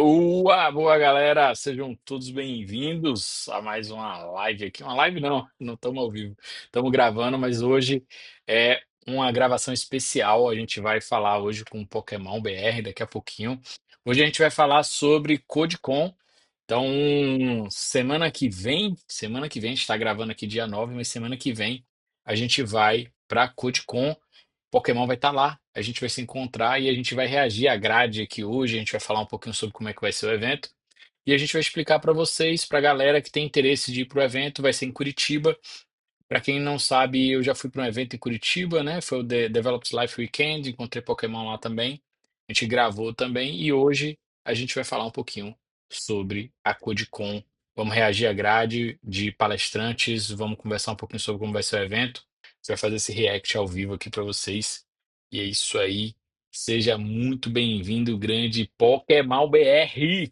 Boa galera, sejam todos bem-vindos a mais uma live aqui. Uma live não estamos ao vivo, estamos gravando, mas hoje é uma gravação especial. A gente vai falar hoje com o Pokémon BR daqui a pouquinho. Hoje a gente vai falar sobre CodeCon. Então, semana que vem, a gente está gravando aqui dia 9, mas semana que vem a gente vai para CodeCon. Pokémon vai estar lá, a gente vai se encontrar e a gente vai reagir à grade aqui hoje. A gente vai falar um pouquinho sobre como é que vai ser o evento e a gente vai explicar para vocês, para a galera que tem interesse de ir para o evento. Vai ser em Curitiba. Para quem não sabe, eu já fui para um evento em Curitiba, né? Foi o Develops Life Weekend, encontrei Pokémon lá também. A gente gravou também e hoje a gente vai falar um pouquinho sobre a CodeCon. Vamos reagir à grade de palestrantes, vamos conversar um pouquinho sobre como vai ser o evento. A gente vai fazer esse react ao vivo aqui para vocês. E é isso aí. Seja muito bem-vindo, grande Pokémon BR.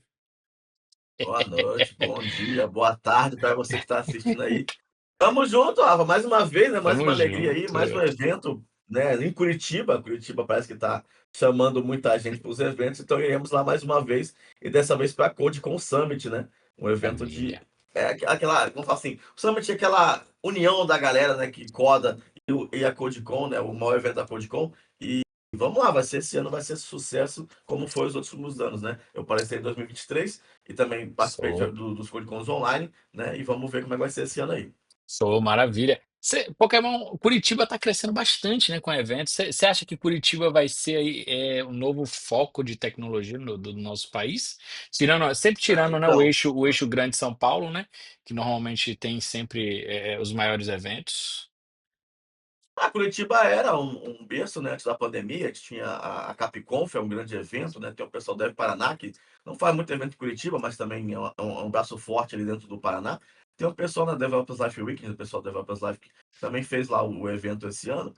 Boa noite, bom dia, boa tarde para você que está assistindo aí. Tamo junto, Rafa, mais uma vez, né? Mais Tamo uma alegria aí, junto. mais um evento, né? Em Curitiba. Curitiba parece que está chamando muita gente para os eventos, então iremos lá mais uma vez e dessa vez para a CodeCon Summit, né? Um evento de Maravilha. aquela, vamos falar assim, o Summit é aquela união da galera, né? Que coda e a CodeCon, né? O maior evento da CodeCon. Vamos lá, esse ano vai ser sucesso como foi os últimos anos, né? Eu palestrei em 2023 e também participei Show. dos CodeCons online, né? E vamos ver como é que vai ser esse ano aí. Show, maravilha. Pokémon, Curitiba está crescendo bastante, né, com eventos. Você acha que Curitiba vai ser aí, um novo foco de tecnologia do nosso país? Sempre tirando, né, o Então, eixo grande São Paulo, né, que normalmente tem sempre os maiores eventos. a Curitiba era um berço, né, antes da pandemia. A gente tinha a Capconf, é um grande evento, né? Tem o pessoal do Paraná, que não faz muito evento em Curitiba, mas também é um braço forte ali dentro do Paraná. Tem o pessoal na Developers Life Week, o pessoal da Developers Life, que também fez lá o evento esse ano.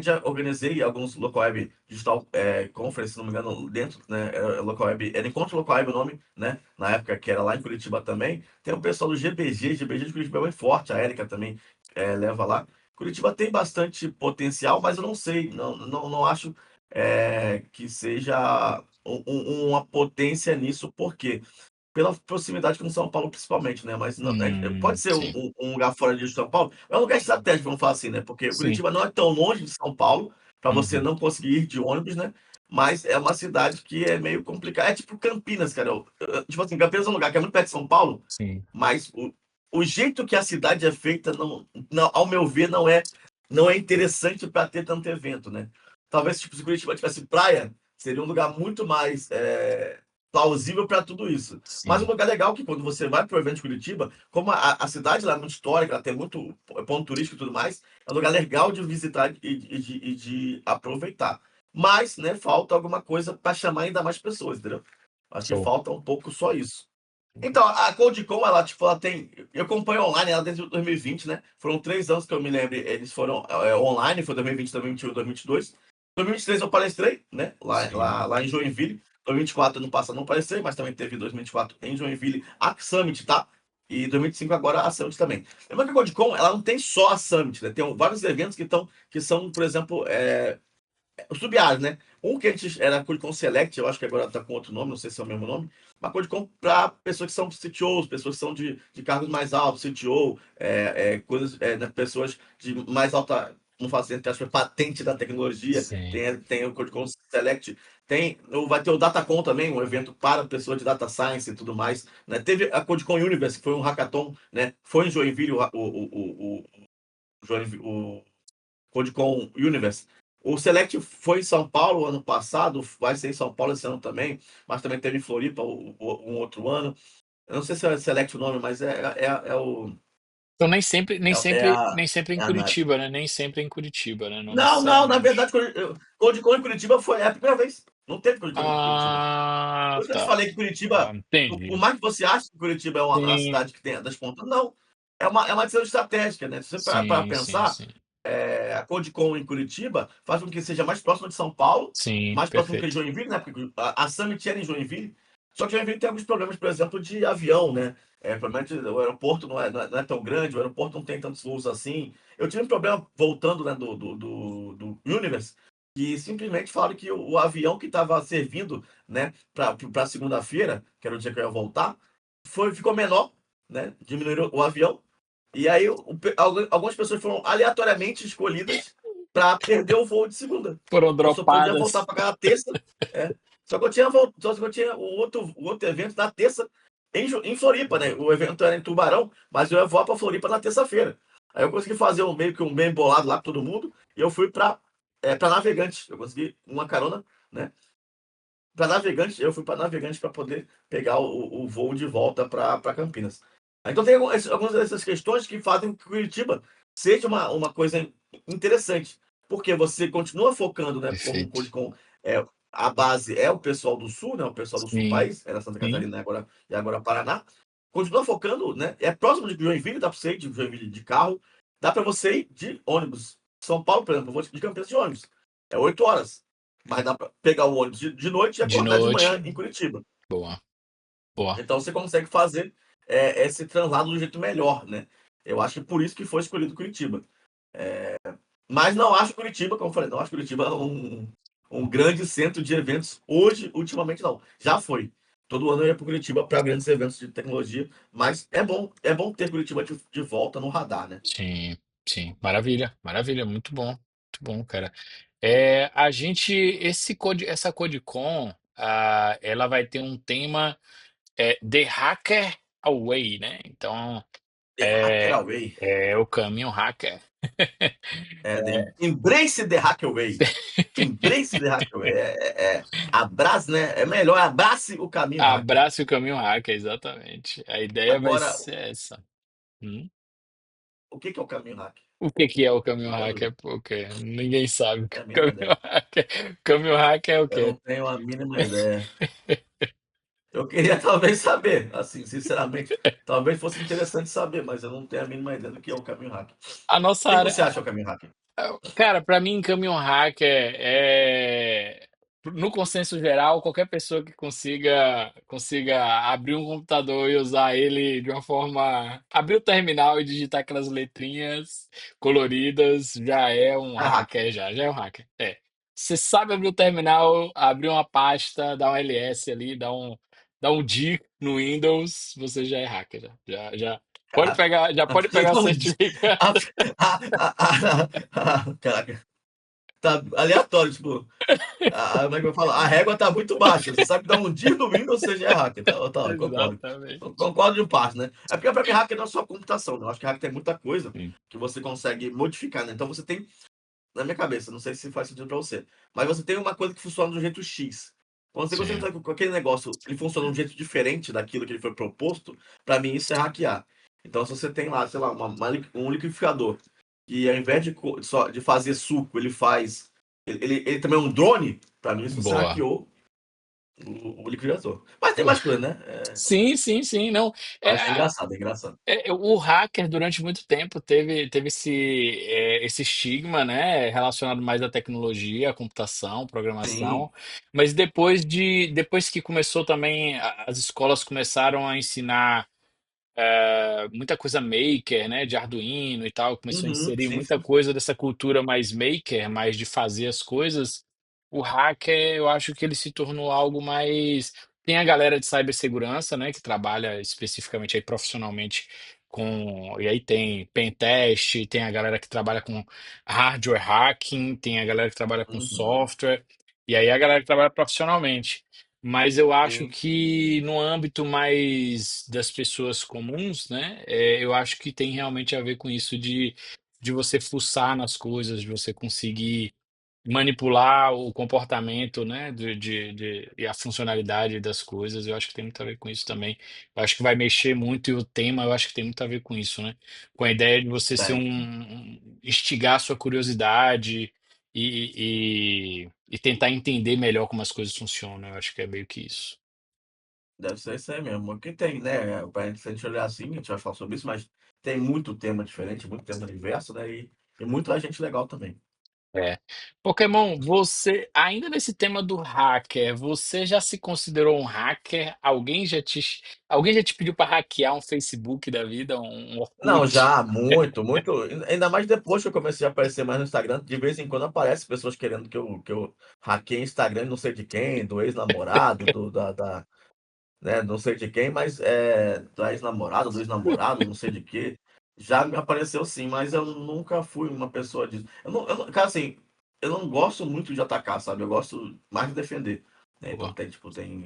Já organizei alguns Local Web Digital Conference, se não me engano, dentro, né? Local Web, era Encontro Local Web o nome, né? Na época que era lá em Curitiba também. Tem o pessoal do GBG de Curitiba é bem forte, a Érica também leva lá. Curitiba tem bastante potencial, mas eu não sei, não acho que seja uma potência nisso, por quê? Pela proximidade com São Paulo, principalmente, né? Mas pode ser um, Sim, um lugar fora de São Paulo, é um lugar estratégico, vamos falar assim, né? Porque sim. Curitiba não é tão longe de São Paulo, para você Uhum, não conseguir ir de ônibus, né? Mas é uma cidade que é meio complicada. É tipo Campinas, cara. Tipo assim, Campinas é um lugar que é muito perto de São Paulo, sim. mas o jeito que a cidade é feita, ao meu ver, não é interessante para ter tanto evento, né? Talvez tipo, se Curitiba tivesse praia, seria um lugar muito mais plausível para tudo isso. Mas um Sim. lugar legal que quando você vai para o evento de Curitiba, como a cidade lá é muito histórica, ela tem muito ponto turístico e tudo mais, é um lugar legal de visitar e de aproveitar. Mas, né, falta alguma coisa para chamar ainda mais pessoas, entendeu? Acho que Show. falta um pouco só isso. Então, a CodeCon, ela, tipo, ela tem. Eu acompanho online ela desde 2020, né? Foram 3 anos que eu me lembro. Eles foram online, foi 2020, 2021, 2022. 2023 eu palestrei, né? Lá, Sim. lá, lá em Joinville. 2024, ano passado, não palestrei, mas também teve 2024 em Joinville a Summit, tá? E 2025 agora a Summit também. Lembra que a CodeCon, ela não tem só a Summit, né? Tem vários eventos que são, por exemplo, os sub-áreas, né? Um que antes era Codecon Select, eu acho que agora está com outro nome, não sei se é o mesmo nome, mas Codecon para pessoas que são CTOs, pessoas que são de cargos mais altos, CTO, coisas, né, pessoas de mais alta, não faço entre aspas, patente da tecnologia, Sim. tem o Codecon Select, vai ter o DataCon também, um evento para pessoas de Data Science e tudo mais, né? Teve a Codecon Universe, que foi um hackathon, né? Foi em Joinville o Codecon Universe. O Select foi em São Paulo ano passado, vai ser em São Paulo esse ano também, mas também teve em Floripa um outro ano. Eu não sei se é Select o nome, mas é o. Então nem sempre, nem É sempre, a. nem sempre é em É a Curitiba, né? Nem sempre é em Curitiba, né? Não não, na necessariamente. verdade, Codecon em Curitiba foi a primeira vez. Não teve Codecon em Curitiba. Ah, Por isso que eu te tá. falei que Ah, Curitiba, por entendi. mais que você ache que Curitiba é uma Sim, cidade que tem das pontas, não. É uma decisão estratégica, né? Se você parar para sim, sim, pensar, sim. a Codecon em Curitiba faz com que seja mais próxima de São Paulo, Sim, mais próximo que de perfeito. Joinville, né? Porque a Summit era em Joinville. Só que Joinville tem alguns problemas, por exemplo, de avião, né? Provavelmente o aeroporto não é tão grande, o aeroporto não tem tantos voos assim. Eu tive um problema voltando, né, do Universe. que simplesmente falaram que o avião que estava servindo, né, para segunda-feira, que era o dia que eu ia voltar, ficou menor, né? Diminuíram o avião. E aí algumas pessoas foram aleatoriamente escolhidas para perder o voo de segunda. Foram Eu só podia voltar dropadas. para cá na terça. É. Só que eu tinha o outro evento na terça em Floripa, né? O evento era em Tubarão, mas eu ia voar para Floripa na terça-feira. Aí eu consegui fazer meio que um bem bolado lá com todo mundo e eu fui para Navegantes. Eu consegui uma carona, né? Para Navegantes, eu fui para Navegantes para poder pegar o voo de volta para Campinas. Então tem algumas dessas questões que fazem que Curitiba seja uma coisa interessante, porque você continua focando, né, como o Perfeito. Codicom, a base é o pessoal do Sul, né, o pessoal do Sul do Sim, país, era Santa sim. Catarina e agora Paraná, continua focando, né, é próximo de Joinville, dá para você ir de Joinville de carro, dá para você ir de ônibus. São Paulo, por exemplo, eu vou de Campinas de ônibus, é 8 horas. Mas dá para pegar o ônibus de noite e De acordar de manhã noite. em Curitiba. Boa, boa. Então você consegue fazer esse translado do jeito melhor, né? Eu acho que por isso que foi escolhido Curitiba. Mas não acho Curitiba, como eu falei, não acho Curitiba um grande centro de eventos hoje, ultimamente não. Já foi. Todo ano eu ia para Curitiba para grandes eventos de tecnologia, mas é bom ter Curitiba de volta no radar, né? Sim, sim. Maravilha, maravilha. Muito bom, cara. Essa CodeCon, ela vai ter um tema, The Hacker Away, né? Então, The Hacker é, Away. é o caminho hacker. Embrace the Hacker Way. Embrace the Hacker Way. Abrace, né? É melhor, abrace o caminho hacker. Abrace o caminho hacker, exatamente. A ideia vai Agora, ser essa. Hum? o que é o caminho hacker? O que que é o caminho Fiquei na dúvida. hacker? Porque ninguém sabe o que Não é tenho a o mínima caminho ideia. hacker. O caminho hacker é o Eu não quê? tenho a mínima ideia. Eu queria talvez saber, assim, sinceramente. Talvez fosse interessante saber, mas eu não tenho a mínima ideia do que é o caminho hacker. A O nossa que área. você acha o caminho hacker? Cara, para mim, caminhão hacker no consenso geral, qualquer pessoa que consiga abrir um computador e usar ele de uma forma, abrir o terminal e digitar aquelas letrinhas coloridas, já é um É hacker. hacker, já é um hacker. É. Você sabe abrir o terminal, abrir uma pasta, dar um ls ali, dar um D no Windows, você já é hacker, Caraca. já pode pegar o Não, certificado. a, caraca, tá aleatório, tipo, como é que eu falo? A régua tá muito baixa. Você sabe que dá um dia no Windows, você já é hacker. Tá, concordo. Exatamente. Concordo de parte, né? É porque pra mim hacker não é só computação, né? Eu acho que hacker tem muita coisa Sim, que você consegue modificar, né? Então você tem, na minha cabeça, não sei se faz sentido pra você, mas você tem uma coisa que funciona do jeito X. Quando você consegue sim. fazer com que aquele negócio ele funciona de um jeito diferente daquilo que ele foi proposto, pra mim isso é hackear. Então, se você tem lá, sei lá, um liquidificador e ao invés só de fazer suco, ele faz. Ele também é um drone, pra mim isso você Boa. hackeou o liquidificador. Mas tem mais coisa, né? Sim, sim, sim, não. É, Mas é engraçado, é engraçado. o hacker durante muito tempo teve esse estigma, né, relacionado mais à tecnologia, à computação, programação, Sim. mas depois que começou também, as escolas começaram a ensinar muita coisa maker, né, de Arduino e tal, começou a Uhum, inserir sim, muita sim. coisa dessa cultura mais maker, mais de fazer as coisas. O hacker, eu acho que ele se tornou algo mais. Tem a galera de cibersegurança, né, que trabalha especificamente aí profissionalmente com. E aí tem pentest, tem a galera que trabalha com hardware hacking, tem a galera que trabalha com Uhum, software, e aí a galera que trabalha profissionalmente. Mas eu acho sim. que no âmbito mais das pessoas comuns, né, eu acho que tem realmente a ver com isso de você fuçar nas coisas, de você conseguir manipular o comportamento, né, e a funcionalidade das coisas. Eu acho que tem muito a ver com isso também. Eu acho que vai mexer muito e o tema, eu acho que tem muito a ver com isso, né? Com a ideia de você ser Tem. instigar a sua curiosidade e tentar entender melhor como as coisas funcionam. Eu acho que é meio que isso. Deve ser isso aí mesmo. Porque tem, né? Se a gente olhar assim, a gente vai falar sobre isso, mas tem muito tema diferente, muito tema diverso, né? E muita gente legal também. É. Pokémon, você, ainda nesse tema do hacker, você já se considerou um hacker? Alguém já te pediu para hackear um Facebook da vida, um Não, Orkut? já, muito, muito. Ainda mais depois que eu comecei a aparecer mais no Instagram, de vez em quando aparece pessoas querendo que eu hackeie Instagram, não sei de quem, do ex-namorado, né, não sei de quem, mas da ex-namorada, do ex-namorado, não sei de quê. Já me apareceu sim, mas eu nunca fui uma pessoa disso. Cara, assim, eu não gosto muito de atacar, sabe? Eu gosto mais de defender. Né? Então Boa. tem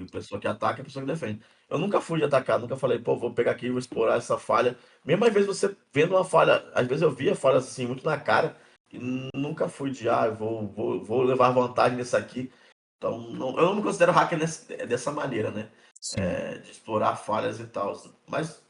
pessoa que ataca e pessoa que defende. Eu nunca fui de atacar, nunca falei, pô, vou pegar aqui e vou explorar essa falha. Mesmo às vezes você vendo uma falha, às vezes eu via falhas assim muito na cara, e nunca fui de, vou levar vantagem nisso aqui. Então, eu não me considero hacker dessa maneira, né? Sim. De explorar falhas e tal. Mas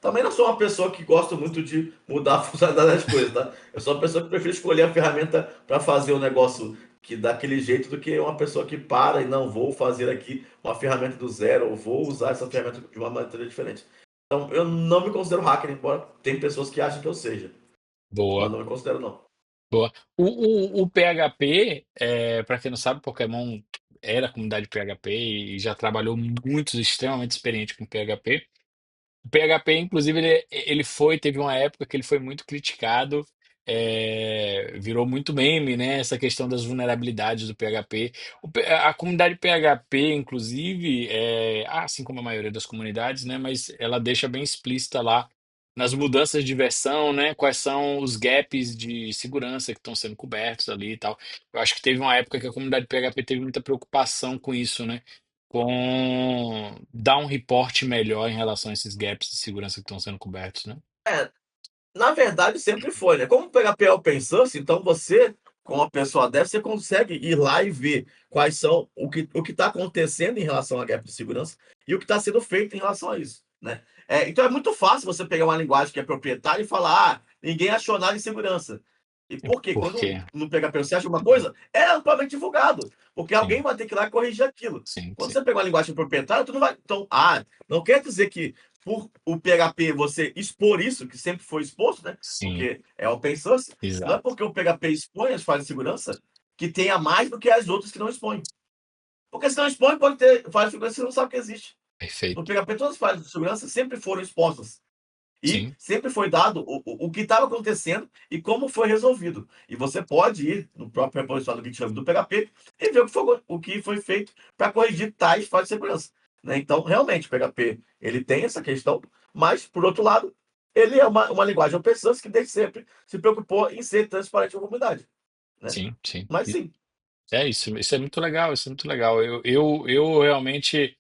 também não sou uma pessoa que gosta muito de mudar a funcionalidade das coisas, tá? Eu sou uma pessoa que prefere escolher a ferramenta para fazer o negócio que daquele jeito do que uma pessoa que para e não vou fazer aqui uma ferramenta do zero ou vou usar essa ferramenta de uma maneira diferente. Então, eu não me considero hacker, embora tem pessoas que acham que eu seja, mas Boa. não me considero não. Boa. O PHP, para quem não sabe, Pokémon era a comunidade PHP e já trabalhou muitos extremamente experiente com PHP. O PHP, inclusive, teve uma época que ele foi muito criticado, virou muito meme, né? Essa questão das vulnerabilidades do PHP. A comunidade PHP, inclusive, assim como a maioria das comunidades, né? Mas ela deixa bem explícita lá nas mudanças de versão, né? Quais são os gaps de segurança que estão sendo cobertos ali e tal. Eu acho que teve uma época que a comunidade PHP teve muita preocupação com isso, né? Com dar um reporte melhor em relação a esses gaps de segurança que estão sendo cobertos, né? É, Na verdade, sempre foi, né? Como o PHP é open source, então você, como uma pessoa dessa, você consegue ir lá e ver quais são o que está acontecendo em relação a gap de segurança e o que está sendo feito em relação a isso, né? Então é muito fácil você pegar uma linguagem que é proprietária e falar, ninguém achou nada em segurança. E por quê? Por Quando quê? no PHP você acha uma coisa, é amplamente divulgado, porque alguém Sim, vai ter que ir lá e corrigir aquilo. sim, Quando sim. você pega uma linguagem proprietária, tu não vai. Então, não quer dizer que por o PHP você expor isso, que sempre foi exposto, né? Sim, Porque é open source, não é exato. porque o PHP expõe as falhas de segurança que tenha mais do que as outras que não expõem. Porque se não expõe, pode ter falha de segurança que você não sabe que existe. No Perfeito. PHP, todas as falhas de segurança sempre foram expostas. E Sim, sempre foi dado o que estava acontecendo e como foi resolvido. E você pode ir no próprio repositório do GitHub do PHP e ver o que foi feito para corrigir tais falhas de segurança. Né? Então, realmente, o PHP ele tem essa questão, mas, por outro lado, ele é uma linguagem open source que desde sempre se preocupou em ser transparente com a comunidade. Né? sim, sim. Mas sim. É isso, isso é muito legal, isso é muito legal. Eu realmente,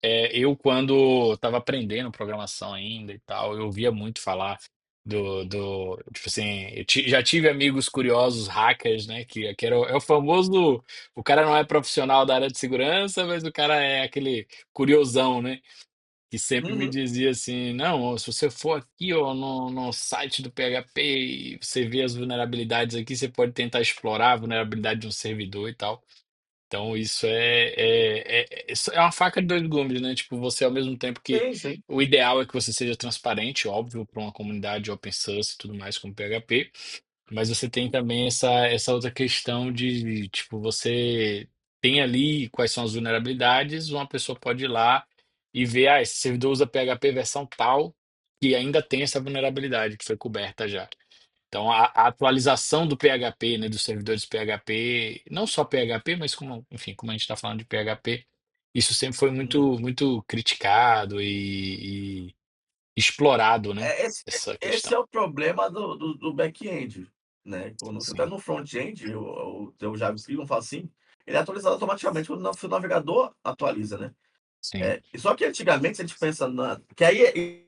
eu quando estava aprendendo programação ainda e tal, eu ouvia muito falar tipo assim, já tive amigos curiosos, hackers, né, que é o famoso, o cara não é profissional da área de segurança, mas o cara é aquele curiosão, né? Que sempre me Uhum. dizia assim, não, se você for aqui ó, no site do PHP e você vê as vulnerabilidades aqui, você pode tentar explorar a vulnerabilidade de um servidor e tal. Então isso isso é uma faca de dois gumes, né? Tipo, você ao mesmo tempo que Sim, sim. o ideal é que você seja transparente, óbvio, para uma comunidade open source e tudo mais como PHP, mas você tem também essa outra questão de, tipo, você tem ali quais são as vulnerabilidades, uma pessoa pode ir lá e ver, esse servidor usa PHP versão tal, que ainda tem essa vulnerabilidade que foi coberta já. Então, a atualização do PHP, né, dos servidores PHP, não só PHP, mas como, enfim, como a gente está falando de PHP, isso sempre foi Uhum. muito criticado e explorado, né, É, esse, essa esse é questão. o problema do back-end. Né? Quando você está Sim, no front-end, o teu JavaScript, vamos falar assim, ele é atualizado automaticamente quando o seu navegador atualiza. Né? sim, Só que antigamente, se a gente pensa que aí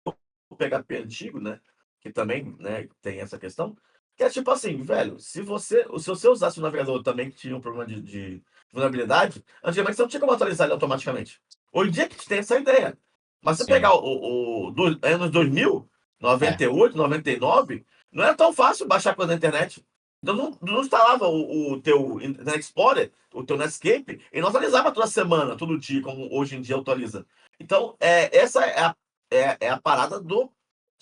o PHP antigo, né? Que também, né, tem essa questão, que é tipo assim, velho, se você usasse o navegador também que tinha um problema de vulnerabilidade, antigamente você não tinha como atualizar ele automaticamente. Hoje em dia que a gente tem essa ideia. Mas se você sim. pegar dos anos 2000, É, 98, 99, não era tão fácil baixar coisa na internet. Então não instalava o teu Internet Explorer, o teu Netscape, e não atualizava toda semana, todo dia, como hoje em dia atualiza. Então, essa é a parada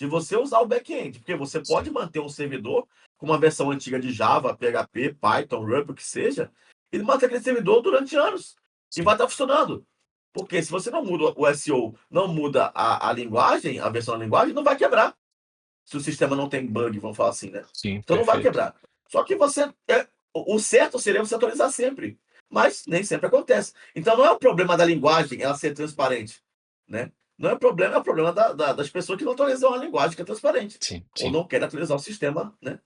de você usar o back-end, porque você pode sim, manter um servidor com uma versão antiga de Java, PHP, Python, Ruby, o que seja, e manter aquele servidor durante anos e vai sim, estar funcionando. Porque se você não muda o SEO, não muda a linguagem, a versão da linguagem, não vai quebrar. Se o sistema não tem bug, vamos falar assim, né? sim, Então não vai perfeito. quebrar. Só que o certo seria você atualizar sempre, mas nem sempre acontece. Então não é o problema da linguagem ela ser transparente, né? Não é problema, é o problema das pessoas que não atualizam a linguagem que é transparente Sim, ou sim, que não querem atualizar o sistema, né?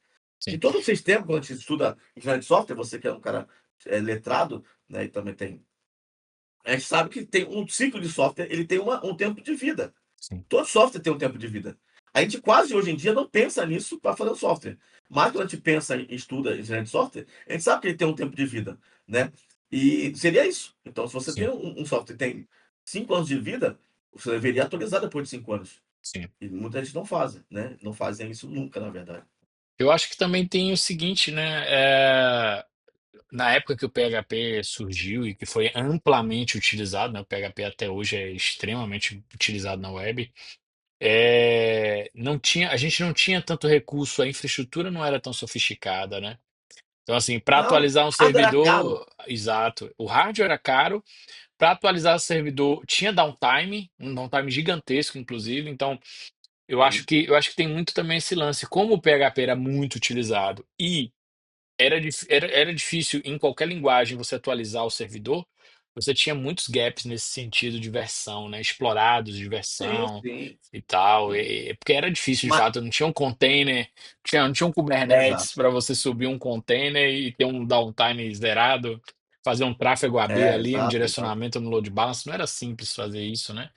Que sim, todo o sistema, quando a gente estuda engenharia de software, você que é um cara letrado, né, e também tem, a gente sabe que tem um ciclo de software, ele tem um tempo de vida. sim, Todo software tem um tempo de vida. A gente quase hoje em dia não pensa nisso para fazer o software. Mas quando a gente pensa e estuda engenharia de software, a gente sabe que ele tem um tempo de vida, né? E seria isso. Então, se você tem sim, um software que tem 5 anos de vida, você deveria atualizar depois de 5 anos. sim. E muita gente não faz, né? Não fazem isso nunca, na verdade. Eu acho que também tem o seguinte, né? Na época que o PHP surgiu e que foi amplamente utilizado, né? O PHP até hoje é extremamente utilizado na web. Não tinha, a gente não tinha tanto recurso, a infraestrutura não era tão sofisticada, né? Então, assim, para Não, atualizar um nada era caro. servidor, exato, o hardware era caro. Para atualizar o servidor tinha downtime, um downtime gigantesco, inclusive. Então, Sim, eu acho que tem muito também esse lance. Como o PHP era muito utilizado e era difícil em qualquer linguagem você atualizar o servidor, você tinha muitos gaps nesse sentido de versão, né? Explorados de sim, versão sim, e tal. sim. Porque era difícil, de Mas, fato, não tinha um container, não tinha um exato. Kubernetes para você subir um container e ter um downtime zerado, fazer um tráfego AB ali, um Exato, exato. direcionamento no load balance. Não era simples fazer isso, né?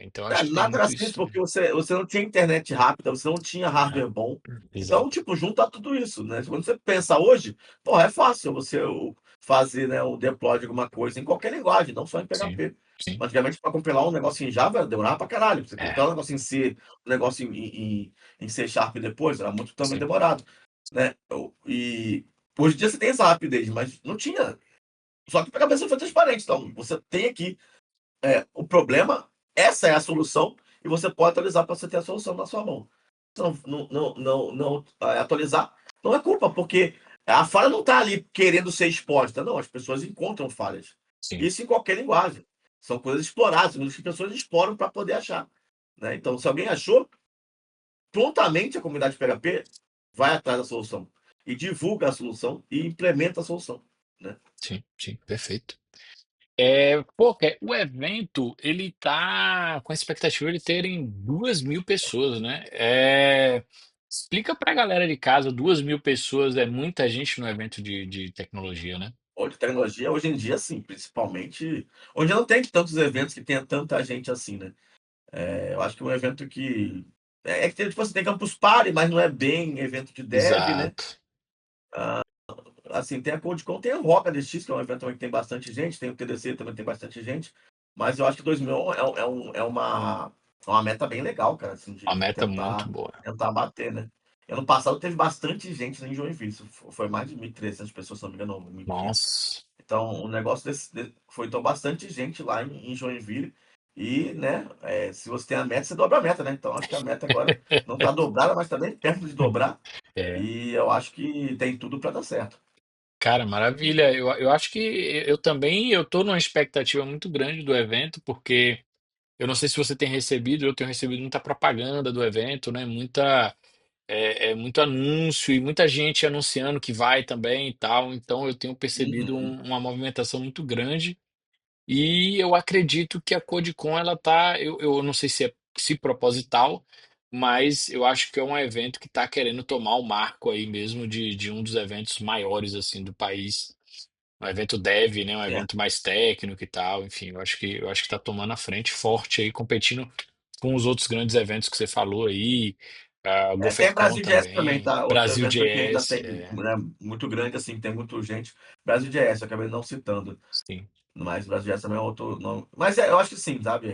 Então É, acho que tem nada era muito isso simples também. porque você não tinha internet rápida, você não tinha É, hardware bom. Então, exato. tipo, junta tudo isso, né? Quando você pensa hoje, pô, é fácil você fazer, né, o deploy de alguma coisa em qualquer linguagem, não só em Sim, PHP. sim. Antigamente, para compilar um negócio em Java, demorava pra caralho. Pra você É, compilar um negócio em C, um negócio em C Sharp depois, era muito também sim, demorado, né? E hoje em dia você tem essa rapidez, mas não tinha. Só que a cabeça foi transparente. Então, você tem aqui o problema, essa é a solução, e você pode atualizar para você ter a solução na sua mão. Não, não atualizar não é culpa, porque a falha não está ali querendo ser exposta. Não, as pessoas encontram falhas. sim, Isso em qualquer linguagem. São coisas exploradas, que as pessoas exploram para poder achar. Né? Então, se alguém achou, prontamente a comunidade PHP vai atrás da solução e divulga a solução e implementa a solução. Né? sim, sim, perfeito. O evento, ele tá com a expectativa de terem 2.000 pessoas, né? Explica pra galera de casa, 2.000 pessoas é muita gente no evento de tecnologia, né? Hoje, tecnologia, hoje em dia, sim, principalmente. Hoje não tem tantos eventos que tenha tanta gente assim, né? Eu acho que é um evento que. É que tipo, você tem Campus Party, mas não é bem evento de dev, né? Exato. Assim, tem a CodeCon, tem o Rock ADX, que é um evento também que tem bastante gente, tem o TDC também tem bastante gente. Mas eu acho que 2000 é uma meta bem legal, cara, assim, Uma de meta muito tentar, boa. tentar bater, né? Ano passado teve bastante gente em Joinville, isso foi mais de 1.300 pessoas, se não me engano, 1.500. Nossa. Então, o negócio foi então bastante gente lá em Joinville. E, né, se você tem a meta, você dobra a meta, né? Então, acho que a meta agora não está dobrada, mas está bem perto de dobrar. É. E eu acho que tem tudo para dar certo. Cara, maravilha. Eu acho que eu também eu tô numa expectativa muito grande do evento, porque eu não sei se você tem recebido, eu tenho recebido muita propaganda do evento, né? Muito anúncio e muita gente anunciando que vai também e tal. Então eu tenho percebido Uhum. uma movimentação muito grande e eu acredito que a Codecon ela tá, eu não sei se é se proposital, mas eu acho que é um evento que está querendo tomar o marco aí mesmo de um dos eventos maiores assim do país. Um evento dev, né? Um É. evento mais técnico e tal. Enfim, eu acho que está tomando a frente forte aí, competindo com os outros grandes eventos que você falou aí, a Tem GoferCon Brasil JS também, também, tá? Outro Brasil evento que ainda JS, tem, né, muito grande, assim, tem muita gente. Brasil JS, eu acabei não citando. sim, Mas Brasil JS também é outro nome. Mas eu acho que sim, sabe?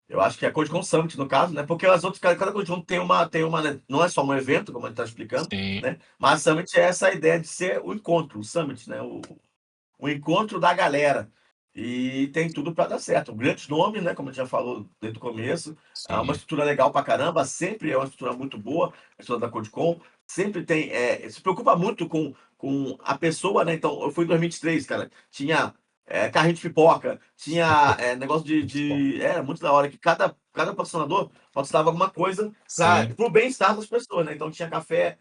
Eu acho que é a Codecon Summit, no caso, né? Porque as outras, cada Codecon tem uma, né, não é só um evento, como a gente está explicando, sim, né? Mas a Summit é essa ideia de ser o encontro, o Summit, né? O encontro da galera. e tem tudo para dar certo. Grandes nomes, né, como a gente já falou desde o começo, é uma Sim, estrutura legal pra caramba, sempre é uma estrutura muito boa, a estrutura da Codecon, sempre tem, se preocupa muito com a pessoa, né, então eu fui em 2023, cara, tinha, carrinho de pipoca, tinha, negócio muito bom. era muito da hora que cada patrocinador patrocinava alguma coisa para Sim. o bem-estar das pessoas, né, então tinha café,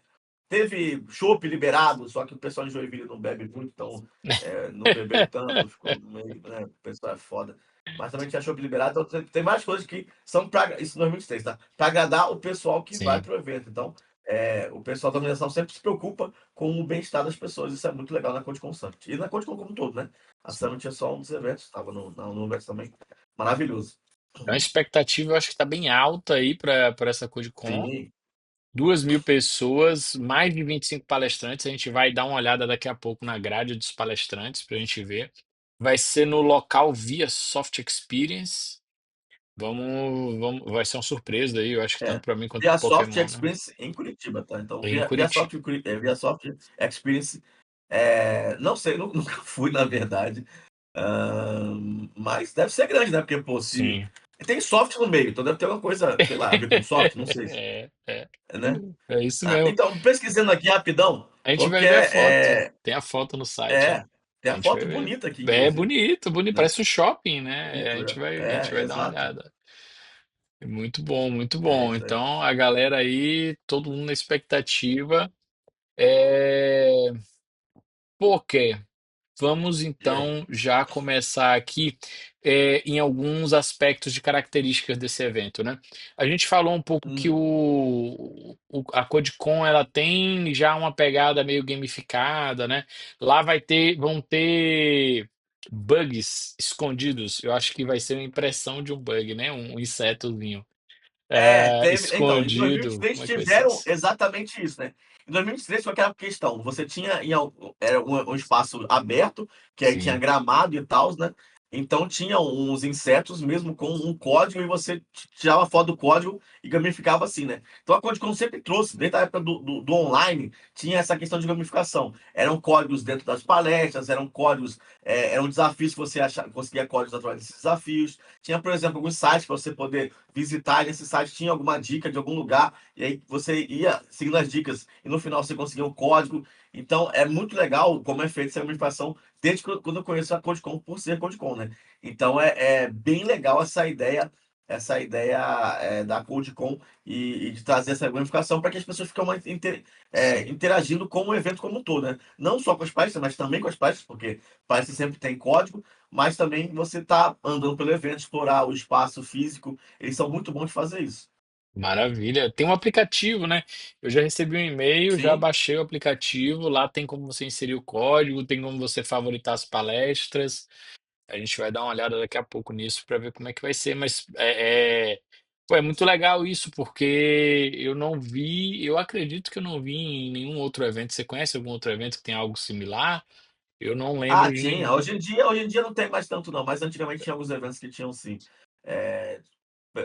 teve chopp liberado, só que o pessoal de Joinville não bebe muito, então não bebeu tanto, ficou meio, né, o pessoal é foda. Mas também tinha chopp liberado, então tem mais coisas que são para isso em 2023, tá? Para agradar o pessoal que vai Sim, pro evento. Então, o pessoal da organização sempre se preocupa com o bem-estar das pessoas. Isso é muito legal na Conte Summit. E na Conte como um todo, né? A sim. Summit é só um dos eventos, estava no evento também. Maravilhoso. Então, a expectativa eu acho que está bem alta aí para essa CodeCon. Sim. 2.000 pessoas, mais de 25 palestrantes. A gente vai dar uma olhada daqui a pouco na grade dos palestrantes para a gente ver. Vai ser no local Via Soft Experience. Vai ser uma surpresa aí, eu acho que tanto É. para mim quanto para o ViaSoft Pokémon, né? Experience em Curitiba, tá? Então, Em Curitiba. ViaSoft Experience, não sei, nunca fui, na verdade. Mas deve ser grande, né? Porque, pô, se. Sim. Tem soft no meio, então deve ter alguma coisa, sei lá, a ver com soft, não sei, É, é. né? É isso mesmo. Então, pesquisando aqui rapidão, A gente vai ver a qualquer. foto. Tem a foto no site. Tem A a gente vai foto ver. bonita aqui, É inclusive, bonito, bonito. né? Parece um shopping, né? A Bonito, gente né? vai, a gente vai dar uma Exato. olhada. Muito bom, muito É bom. isso aí. Então, a galera aí, todo mundo na expectativa. É... Poker. Vamos E aí? então já começar aqui em alguns aspectos de características desse evento, né? A gente falou um pouco que Hum. a CodeCon ela tem já uma pegada meio gamificada, né? Lá vão ter bugs escondidos. Eu acho que vai ser uma impressão de um bug, né? Um insetozinho Teve. Então, em escondido. 2023 Como é que vai ser tiveram isso? exatamente isso, né? Em 2023 foi aquela questão, você tinha era um espaço aberto, que aí tinha Sim. gramado e tal, né? Então tinha uns insetos mesmo com um código e você tirava foto do código e gamificava assim, né? Então a Codecon sempre trouxe, desde a época do online, tinha essa questão de gamificação. Eram códigos dentro das palestras, eram códigos, eram desafios que você conseguia códigos através desses desafios. Tinha, por exemplo, alguns sites para você poder visitar, e nesse site tinha alguma dica de algum lugar, e aí você ia seguindo as dicas, e no final você conseguia um código. Então é muito legal como é feita essa gamificação, desde quando eu conheço a Codecon, por ser Codecon, né? Então é bem legal essa ideia da Codecon e de trazer essa gamificação para que as pessoas ficam mais Sim. interagindo com o evento como um todo, né? Não só com as palestras, mas também com as palestras, porque palestra sempre tem código, mas também você está andando pelo evento, explorar o espaço físico. Eles são muito bons de fazer isso. Maravilha. Tem um aplicativo, né? Eu já recebi um e-mail, já Sim. baixei o aplicativo. Lá tem como você inserir o código, tem como você favoritar as palestras. A gente vai dar uma olhada daqui a pouco nisso para ver como é que vai ser. Mas pô, é muito legal isso, porque eu não vi, eu acredito que eu não vi em nenhum outro evento. Você conhece algum outro evento que tem algo similar? Eu não lembro de Tinha. nenhum. Hoje em dia não tem mais tanto, não, mas antigamente tinha alguns eventos que tinham sim. É,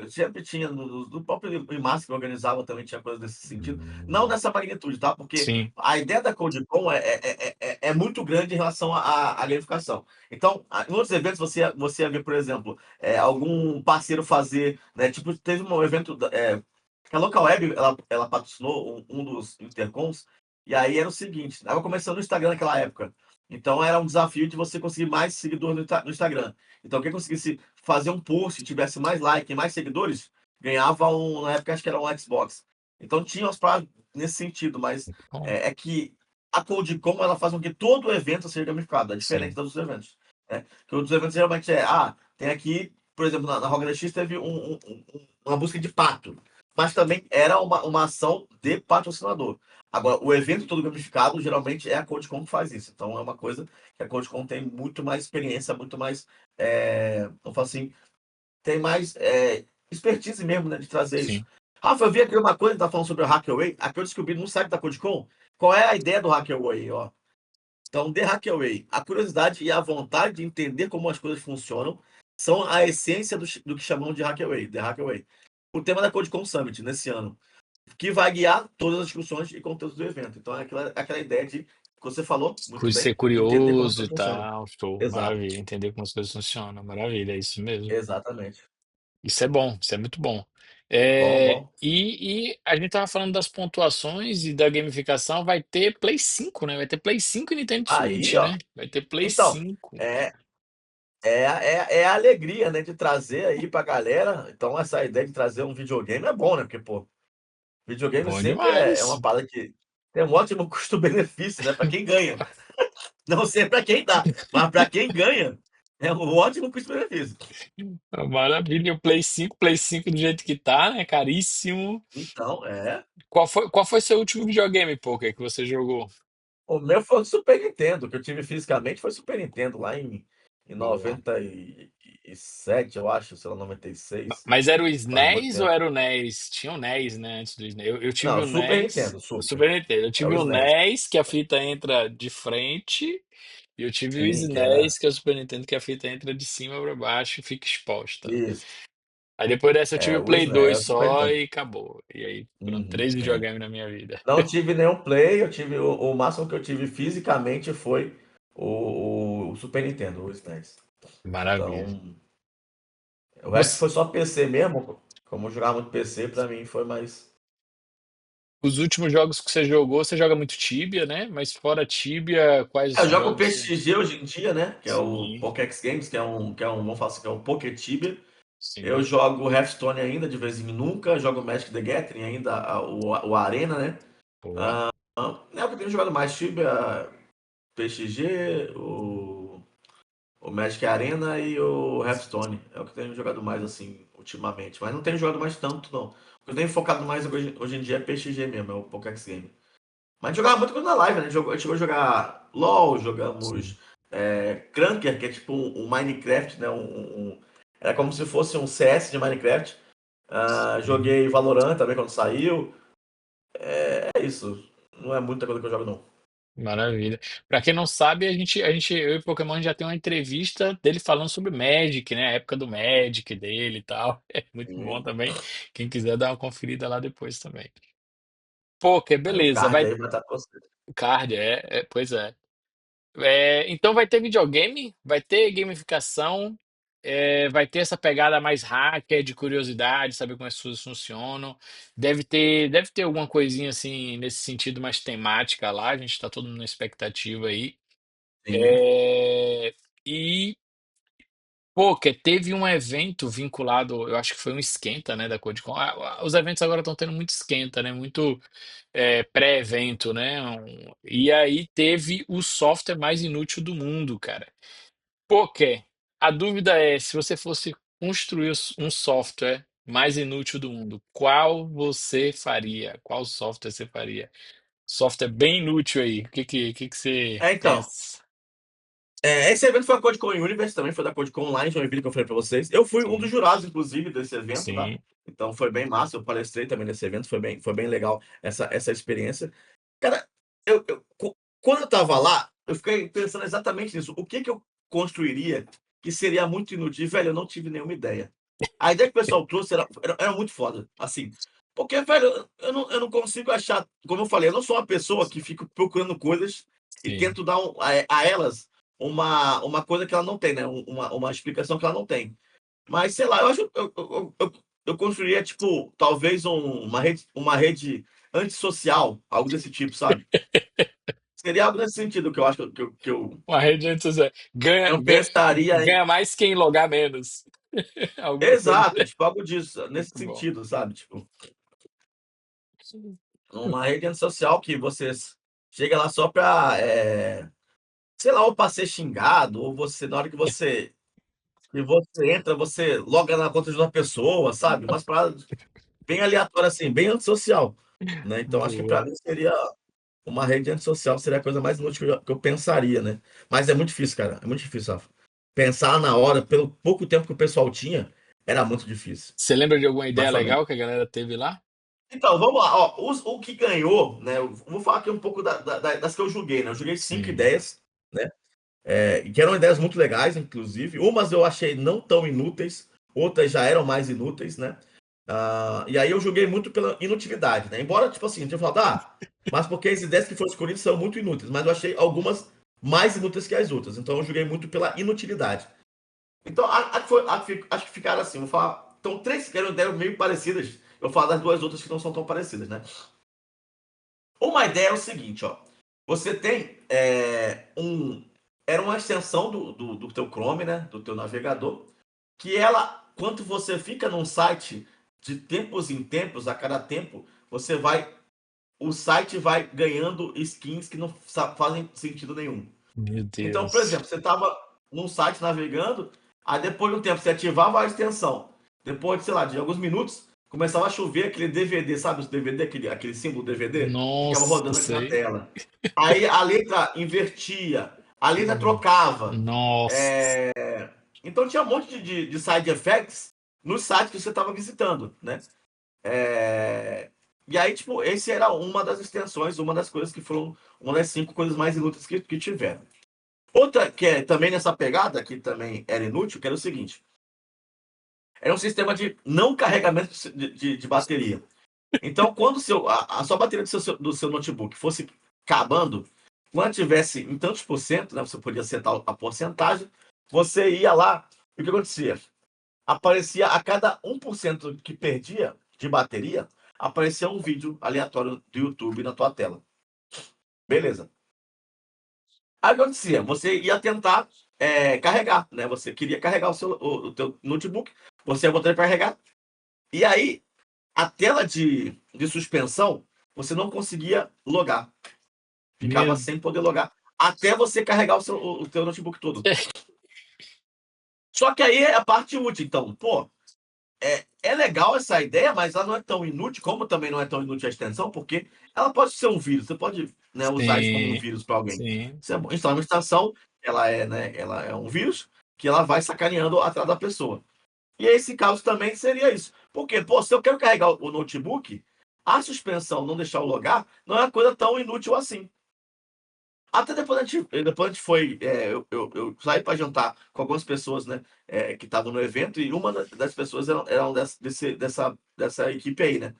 Sempre tinha, no próprio IMASC que organizava também tinha coisa desse sentido. Não Hum. nessa magnitude, tá? Porque Sim. a ideia da Codecon é muito grande em relação à gamificação. Então, em outros eventos você ia ver, por exemplo, algum parceiro fazer, né? Tipo, teve um evento que a Local Web, ela patrocinou um dos Intercons, e aí era o seguinte, estava começando no Instagram naquela época. Então era um desafio de você conseguir mais seguidores no Instagram. Então quem conseguisse fazer um post, tivesse mais like e mais seguidores, ganhava na época acho que era um Xbox. Então tinha umas paradas nesse sentido, mas Bom, é que a Codecom ela faz com que todo o evento seja gamificado, é diferente sim, dos outros eventos. Né? Porque outros eventos geralmente tem aqui, por exemplo, na Rock X teve uma busca de pato, mas também era uma ação de patrocinador. Agora, o evento todo gamificado, geralmente é a Codecom que faz isso. Então é uma coisa que a Codecom tem muito mais experiência, muito mais, vamos falar assim, tem mais expertise mesmo, né, de trazer isso. sim. Rafa, eu vi aqui uma coisa, tá falando sobre o Hackaway, aqui eu descobri no site da Codecom, qual é a ideia do Hackaway, ó. Então, The Hackaway, a curiosidade e a vontade de entender como as coisas funcionam são a essência do que chamamos de Hackaway, The Hackaway. O tema da Codecom Summit, nesse ano, que vai guiar todas as discussões e conteúdos do evento. Então, é aquela ideia de você falou muito Ser bem, entender como as curioso e coisas funcionam. tal, show, Exato, maravilha, entender como as coisas funcionam, maravilha, é isso mesmo. exatamente. Isso é bom, isso é muito bom. Bom, bom. E a gente tava falando das pontuações e da gamificação, vai ter Play 5, né? Vai ter Play 5 e Nintendo Switch, Aí, ó. né? Vai ter Play Então, 5. é, é a alegria, né, de trazer aí pra galera. Então, essa ideia de trazer um videogame é bom, né? Porque, pô, videogame Bom sempre é demais. uma parada que tem um ótimo custo-benefício, né? Pra quem ganha. Não sei pra quem dá, mas pra quem ganha, é um ótimo custo-benefício. Maravilha. E o Play 5 do jeito que tá, né? Caríssimo. Então, é. Qual foi seu último videogame, Poker, que você jogou? O meu foi o Super Nintendo, que eu tive fisicamente foi Super Nintendo, lá em Boa. 97, eu acho, sei lá, 96. Mas era o Faz muito SNES ou tempo. era o NES? Tinha o NES, né, antes do SNES. Eu tive Não, o Super NES, Nintendo, o Super. Super Nintendo. Eu É tive o o SNES. NES, que a fita entra de frente, e eu tive o Sim, que era. SNES, que é o Super Nintendo, que a fita entra de cima para baixo e fica exposta. Isso. Aí depois dessa eu tive É, o o Play SNES, 2 é o Super só Nintendo. e acabou. E aí foram Uhum, três é. videogames na minha vida. Não tive nenhum Play, eu tive. O máximo que eu tive fisicamente foi o Super Nintendo, o SNES. Maravilha. Então, o resto Você- foi só PC mesmo. Como eu jogava muito PC, pra mim foi mais. os últimos jogos que você joga muito Tibia, né? Mas fora Tibia, quais É, eu jogo o jogos você... PXG hoje em dia, né? Que é o Sim, Pokéx Games, vamos falar assim, que é um Pocket Tibia. Eu sim. jogo Hearthstone ainda, de vez em nunca. Jogo Magic the Gathering ainda, o Arena, né? Boa. É o que eu tenho jogado mais, Tibia, PXG, o Magic Arena e o Hearthstone. É o que eu tenho jogado mais, assim, ultimamente. Mas não tenho jogado mais tanto, não. O que eu tenho focado mais hoje em dia é PXG mesmo, é o Pokéx Game. Mas a gente jogava muito coisa na live, né? A gente chegou a jogar LOL, Sim. jogamos Cranker, que é tipo um Minecraft, né? Era como se fosse um CS de Minecraft. Sim. Joguei Valorant também quando saiu. É isso. Não é muita coisa que eu jogo, não. Maravilha. Pra quem não sabe, eu e o Pokémon já tem uma entrevista dele falando sobre Magic, né? A época do Magic dele e tal. É muito bom Sim. também. Quem quiser dar uma conferida lá depois também. Poker, Aí o beleza. card Vai aí vai estar pra você. card, pois é. Então vai ter videogame, vai ter gamificação, vai ter essa pegada mais hacker de curiosidade, saber como as coisas funcionam. Deve ter alguma coisinha assim nesse sentido mais temática lá. A gente está todo mundo na expectativa aí. Sim, É, e, pô, que teve um evento vinculado, eu acho que foi um esquenta, né, da CodeCon. Os eventos agora estão tendo muito esquenta, né, muito pré-evento, né? E aí teve o software mais inútil do mundo, cara. Pô, a dúvida é, se você fosse construir um software mais inútil do mundo, qual você faria? Qual software você faria? Software bem inútil aí. O que que você Então, pensa? esse evento foi a CodeCon Universe, também foi da CodeCon Online, Joinville, que eu falei pra vocês. Eu fui um dos Sim, jurados, inclusive, desse evento, tá? sim. Então foi bem massa, eu palestrei também nesse evento, foi bem legal essa experiência. Cara, quando eu tava lá, eu fiquei pensando exatamente nisso. O que que eu construiria que seria muito inútil? E, velho, eu não tive nenhuma ideia. A ideia que o pessoal trouxe era muito foda, assim. Porque, velho, eu não consigo achar. Como eu falei, eu não sou uma pessoa que fica procurando coisas e Sim. tento dar a elas uma coisa que ela não tem, né? Uma explicação que ela não tem. Mas, sei lá, eu acho que eu construiria, tipo, talvez uma rede antissocial, algo desse tipo, sabe? Seria algo nesse sentido que eu acho Uma rede de social. Ganha, eu ganha, pensaria em. ganha mais quem logar menos. Alguma coisa. Exato, tipo, algo disso, nesse Muito bom. sentido, sabe? Tipo, uma rede antissocial que você chega lá só pra, sei lá, ou pra ser xingado, ou você, na hora que você entra, você loga na conta de uma pessoa, sabe? Umas paradas bem aleatórias, assim, bem antissocial, né? Então, acho que pra Boa. mim seria uma rede antissocial, seria a coisa mais inútil que eu pensaria, né? Mas é muito difícil, cara, é muito difícil, Rafa. Pensar na hora, pelo pouco tempo que o pessoal tinha, era muito difícil. Você lembra de alguma ideia Mas foi bem. legal que a galera teve lá? Então, vamos lá. Ó, o que ganhou, né? Eu vou falar aqui um pouco das que eu julguei, né? Eu julguei 5 ideias, né? Que eram ideias muito legais, inclusive. Umas eu achei não tão inúteis, outras já eram mais inúteis, né? E aí eu julguei muito pela inutilidade, né? Embora, tipo assim, eu tinha falado, mas porque as ideias que foram escolhidas são muito inúteis, mas eu achei algumas mais inúteis que as outras. Então eu julguei muito pela inutilidade. Então, acho que ficaram assim, vou falar. Então, três que eram ideias meio parecidas. Eu falo das duas outras que não são tão parecidas, né? Uma ideia é o seguinte, ó. Você tem era uma extensão do teu Chrome, né? Do teu navegador, que ela, quando você fica num site, de tempos em tempos, a cada tempo, o site vai ganhando skins que não fazem sentido nenhum. Meu Então, por Deus. exemplo, você estava num site navegando, aí depois de um tempo você ativava a extensão. Depois, sei lá, de alguns minutos, começava a chover aquele DVD, sabe os DVD, aquele símbolo DVD? Ficava Nossa, rodando aqui na sei. tela. Aí a letra invertia, a letra trocava. Nossa. Então tinha um monte de side effects nos sites que você estava visitando, né? E aí, tipo, esse era uma das extensões, uma das coisas que foram uma das cinco coisas mais inúteis que tiveram. Outra que é também nessa pegada, que também era inútil, que era o seguinte: era um sistema de não carregamento de bateria. Então, quando a sua bateria do seu notebook fosse acabando, quando tivesse em tantos por cento, né, você podia setar a porcentagem, você ia lá, e o que acontecia? Aparecia a cada 1% que perdia de bateria, aparecia um vídeo aleatório do YouTube na tua tela. Beleza. Aí o que acontecia? Você ia tentar carregar, né? Você queria carregar o teu notebook, você ia botar ele para carregar, e aí a tela de suspensão, você não conseguia logar. Ficava Meu. sem poder logar, até você carregar o teu notebook todo. Só que aí é a parte útil, então, pô, é legal essa ideia, mas ela não é tão inútil, como também não é tão inútil a extensão, porque ela pode ser um vírus, você pode, né, usar isso como um Sim, vírus para alguém. sim. Você instala uma extensão, ela é um vírus que ela vai sacaneando atrás da pessoa. E esse caso também seria isso. Porque, pô, se eu quero carregar o notebook, a suspensão não deixar eu logar não é uma coisa tão inútil assim. Até depois a gente foi. Eu saí para jantar com algumas pessoas, né, que estavam no evento, e uma das pessoas eram dessa equipe aí, né?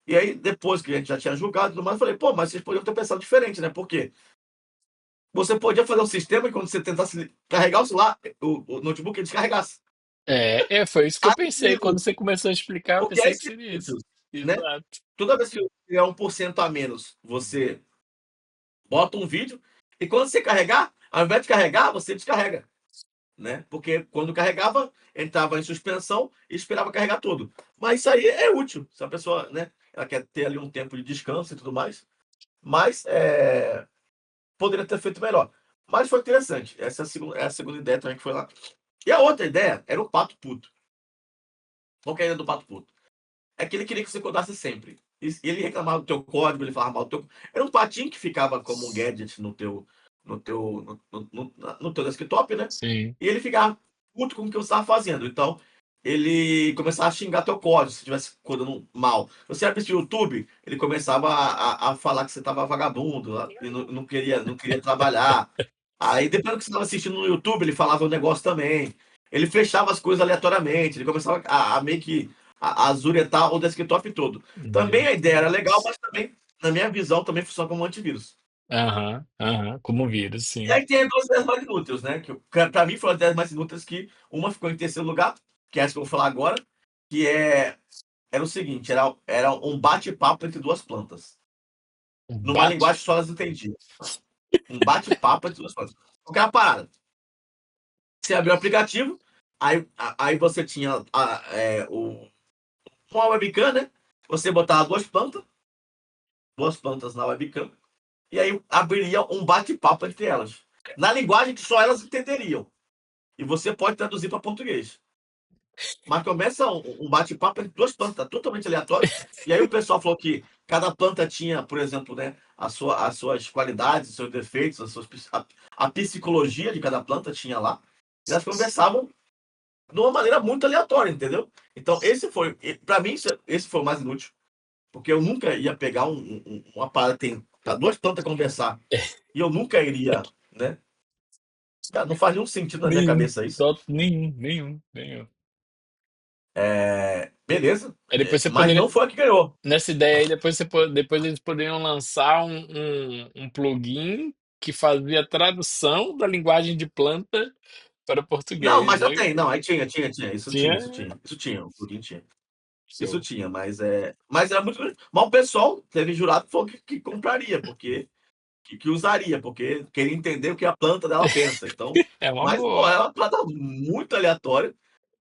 E aí, depois que a gente já tinha julgado e tudo mais, eu falei, pô, mas vocês poderiam ter pensado diferente, né? Porque você podia fazer um sistema e quando você tentasse carregar o celular, o notebook, ele descarregasse. Foi isso que eu Aí, pensei. Quando você começou a explicar, eu porque aí pensei que seria seria isso. útil, né? Exato. Toda vez que tiver 1% a menos, você bota um vídeo, e quando você carregar, ao invés de carregar, você descarrega, né? Porque quando carregava, entrava em suspensão e esperava carregar tudo. Mas isso aí é útil, se a pessoa, né, ela quer ter ali um tempo de descanso e tudo mais, mas poderia ter feito melhor. Mas foi interessante. Essa é a segunda ideia também que foi lá. E a outra ideia era o pato puto. Qual que é a ideia do pato puto? É que ele queria que você codasse sempre. E ele reclamava do teu código, ele falava mal do teu. Era um patinho que ficava como um gadget no teu desktop, né? Sim. E ele ficava puto com o que você estava fazendo. Então, ele começava a xingar teu código se estivesse codando mal. Você abre o YouTube, ele começava a falar que você estava vagabundo e não queria trabalhar. Aí, dependendo do que você estava assistindo no YouTube, ele falava um negócio também. Ele fechava as coisas aleatoriamente, ele começava a meio que a zuretar o desktop todo. Também Meu a ideia era legal, Deus. mas também, na minha visão, também funciona como um antivírus. Aham, aham. Como vírus, E sim. aí tem as duas ideias mais inúteis, né? Que pra mim foram as ideias mais inúteis que uma ficou em terceiro lugar, que é essa que eu vou falar agora, que era o seguinte, era um bate-papo entre duas plantas. Um Numa bate. linguagem que só elas entendiam. Um bate-papo entre duas plantas. Qual que é a parada? Você abriu o aplicativo, aí você tinha uma webcam, né? Você botava duas plantas na webcam, e aí abriria um bate-papo entre elas. Na linguagem que só elas entenderiam. E você pode traduzir para português. Mas começa um bate-papo entre duas plantas, totalmente aleatório. E aí o pessoal falou que cada planta tinha, por exemplo, né, as suas qualidades, os seus defeitos, a psicologia de cada planta tinha lá. E elas conversavam de uma maneira muito aleatória, entendeu? Então, para mim, esse foi o mais inútil. Porque eu nunca ia pegar uma parada que tem pra duas plantas conversar. E eu nunca iria, né? Cara, não faz nenhum sentido na minha Nenhum. cabeça isso. Só nenhum, nenhum, nenhum. Beleza, Aí depois você mas poderia, não foi a que ganhou. nessa ideia aí, depois eles poderiam lançar um plugin que fazia tradução da linguagem de planta para Não, português. mas já Aí tem, não, aí tinha, tinha. isso tinha, o plugin tinha. Isso Show. tinha, mas era muito. Mas o pessoal teve jurado que falou que compraria, porque que usaria, porque queria entender o que a planta dela pensa. Então, É uma mas, pô, boa. é uma planta muito aleatória.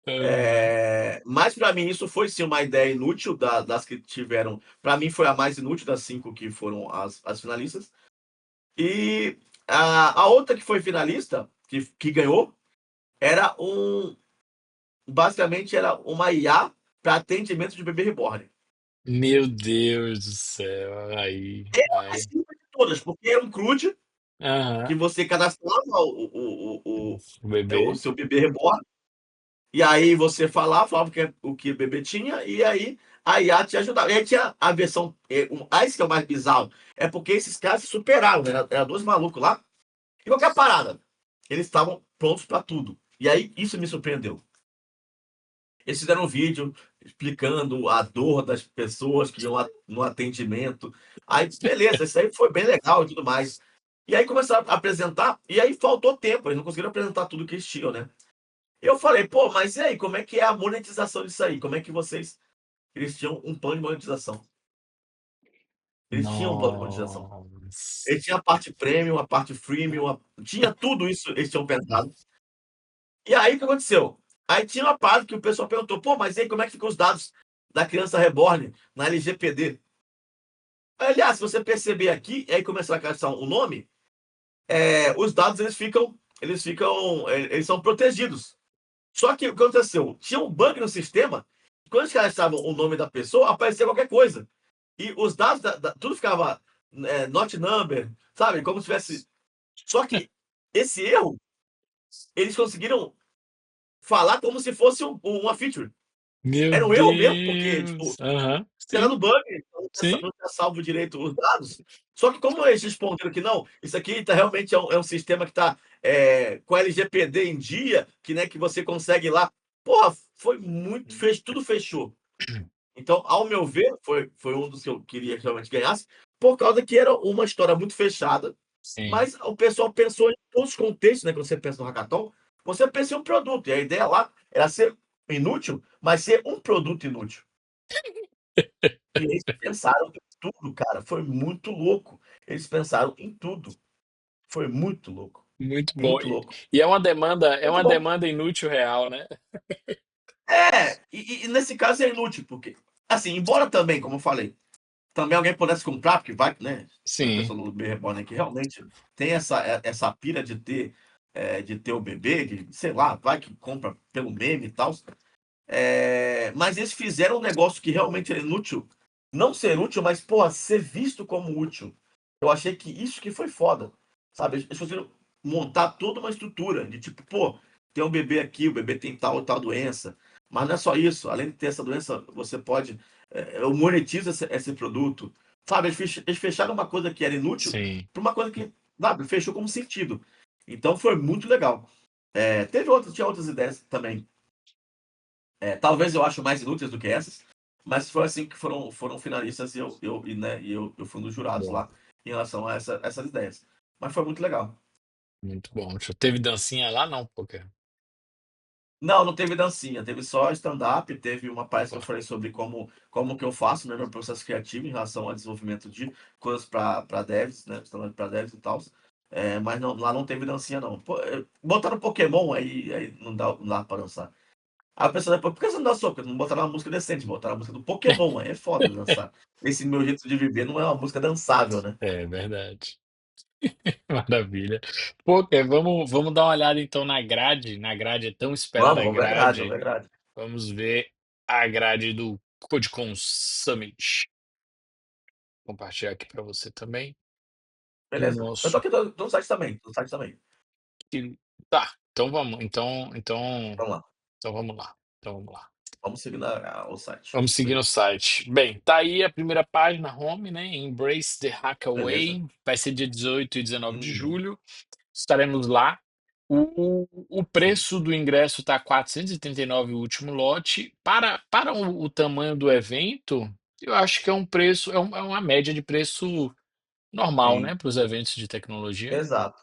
Aham. Mas para mim isso foi sim uma ideia inútil das que tiveram. Para mim foi a mais inútil das cinco que foram as finalistas. E a outra que foi finalista, que ganhou, era basicamente era uma IA para atendimento de bebê reborn. Meu Deus do céu. Aí, É a mais aí. simples de todas, porque era um CRUD Aham. que você cadastrava O o bebê. seu bebê reborn, e aí você falava o que o bebê tinha, e aí a IA te ajudava. E aí tinha a versão. Esse que é o mais bizarro, é porque esses caras se superaram, né? Era dois malucos lá, e qualquer parada. Eles estavam prontos para tudo. E aí isso me surpreendeu. Eles fizeram um vídeo explicando a dor das pessoas que iam no atendimento. Aí, beleza, isso aí foi bem legal e tudo mais. E aí começaram a apresentar, e aí faltou tempo, eles não conseguiram apresentar tudo que eles tinham, né? Eu falei, pô, mas e aí, como é que é a monetização disso aí? Como é que vocês. Eles tinham um plano de monetização. Eles tinham um plano de monetização. Nossa. Eles tinham a parte premium, a parte freemium, tinha tudo isso, eles tinham pensado. E aí o que aconteceu? Aí tinha uma parte que o pessoal perguntou, pô, mas e aí como é que ficam os dados da criança reborn na LGPD? Aliás, se você perceber aqui, e aí começar a caçar o nome, os dados eles são protegidos. Só que o que aconteceu? Tinha um bug no sistema, quando os caras achavam o nome da pessoa, aparecia qualquer coisa. E os dados, tudo ficava not number, sabe? Como se tivesse. Só que esse erro, eles conseguiram falar como se fosse uma feature. Meu Era um erro mesmo, porque, tipo, Deus. Aham. tinha dado Sim, bug, sim. não tinha salvo direito os dados. Só que como eles responderam que não, isso aqui realmente é um sistema que está com a LGPD em dia, que você consegue ir lá. Porra, foi muito, tudo fechou. Então, ao meu ver, foi um dos que eu queria que realmente ganhasse, por causa que era uma história muito fechada, Sim. mas o pessoal pensou em todos os contextos, né? Quando você pensa no hackathon, você pensa em um produto, e a ideia lá era ser inútil, mas ser um produto inútil. E eles pensaram em tudo, cara. Foi muito louco. Eles pensaram em tudo. Foi muito louco. Muito bom. Muito louco. E é Muito uma bom. demanda inútil real, né? E nesse caso é inútil, porque, assim, embora também, como eu falei, também alguém pudesse comprar, porque vai, né? Tem a Sim, pessoa do bebê reborn que realmente tem essa pira de ter o bebê, sei lá, vai que compra pelo meme e tal. Mas eles fizeram um negócio que realmente é inútil. Não ser útil, mas, pô, ser visto como útil. Eu achei que isso que foi foda. Sabe? Eles conseguiram montar toda uma estrutura de tipo, pô, tem um bebê aqui, o bebê tem tal ou tal doença. Mas não é só isso. Além de ter essa doença, você pode. Monetiza esse produto. Sabe? Eles fecharam uma coisa que era inútil sim. para uma coisa que, sabe, fechou como sentido. Então foi muito legal. Tinha outras ideias também talvez eu acho mais inúteis do que essas, mas foi assim que foram finalistas e eu fui um dos jurados Bom, lá em relação a essas ideias. Mas foi muito legal. muito bom. Teve dancinha lá? Não, porque. Não, não teve dancinha, teve só stand-up, teve uma palestra que eu falei sobre como que eu faço, né, meu processo criativo em relação ao desenvolvimento de coisas para devs, né, para devs e tal. Mas não, lá não teve dancinha, não. Pô, botaram Pokémon, aí não dá para dançar. Aí a pessoa depois, por que você não dançou? Porque não botaram uma música decente, botaram a música do Pokémon, aí é foda dançar. Esse meu jeito de viver não é uma música dançável, né? É verdade. Maravilha. Pô, vamos dar uma olhada então na grade, tão esperada Vamos ver a grade, vamos grade. ver a grade. Vamos ver a grade do CodeCon Summit. Vou compartilhar aqui para você também. No Beleza. Eu tô nosso. aqui no site também, no site também. Tá, então vamos. Então Vamos lá. vamos lá. Então vamos lá. Vamos seguir o site. Vamos Isso seguir aí. no site. Bem, tá aí a primeira página, home, né? Embrace the Beleza. Hackaway. Vai ser dia 18 e 19 de Uhum. julho. Estaremos lá. O Sim, preço do ingresso está 439 o último lote. Para o tamanho do evento, eu acho que é um preço, é uma média de preço normal, né, sim, para os eventos de tecnologia. exato,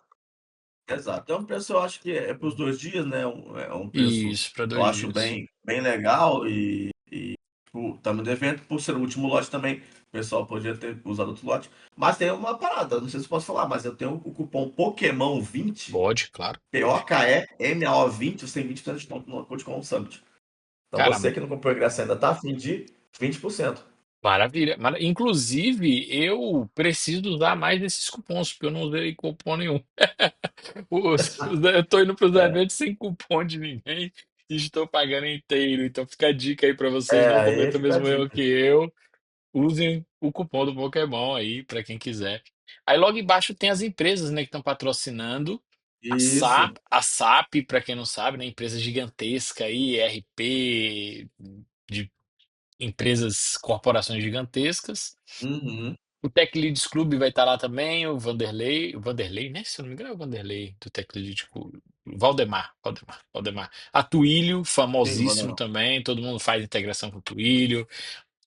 exato. É um preço, eu acho que é para os 2 dias, né? É um preço, Isso, para eu dois acho dias. bem legal e o tamanho do evento, por ser o último lote também, o pessoal podia ter usado outro lote. Mas tem uma parada, não sei se posso falar, mas eu tenho o cupom Pokémon 20, Pode, claro. POKEMO20, você tem 20% de desconto no Code Summit. Então Cara, você que não comprou o ingresso ainda tá afim de 20%. maravilha. Inclusive, eu preciso usar mais desses cupons, porque eu não usei cupom nenhum. Eu tô indo para os É, eventos sem cupom de ninguém e estou pagando inteiro. Então fica a dica aí para vocês, não aí cometam o fica a mesmo erro que dica. eu. Usem o cupom do Pokémon aí para quem quiser. Aí logo embaixo tem as empresas, né, que estão patrocinando. Isso. A SAP, para quem não sabe, né, empresa gigantesca aí, ERP de empresas, corporações gigantescas. Uhum. O Tech Leads Club vai estar lá também, o Vanderlei, né? Se eu não me engano é o Vanderlei do Tech Leads Club. Valdemar. A Twilio, Sim, famosíssimo Vanderlei. também, todo mundo faz integração com o Twilio.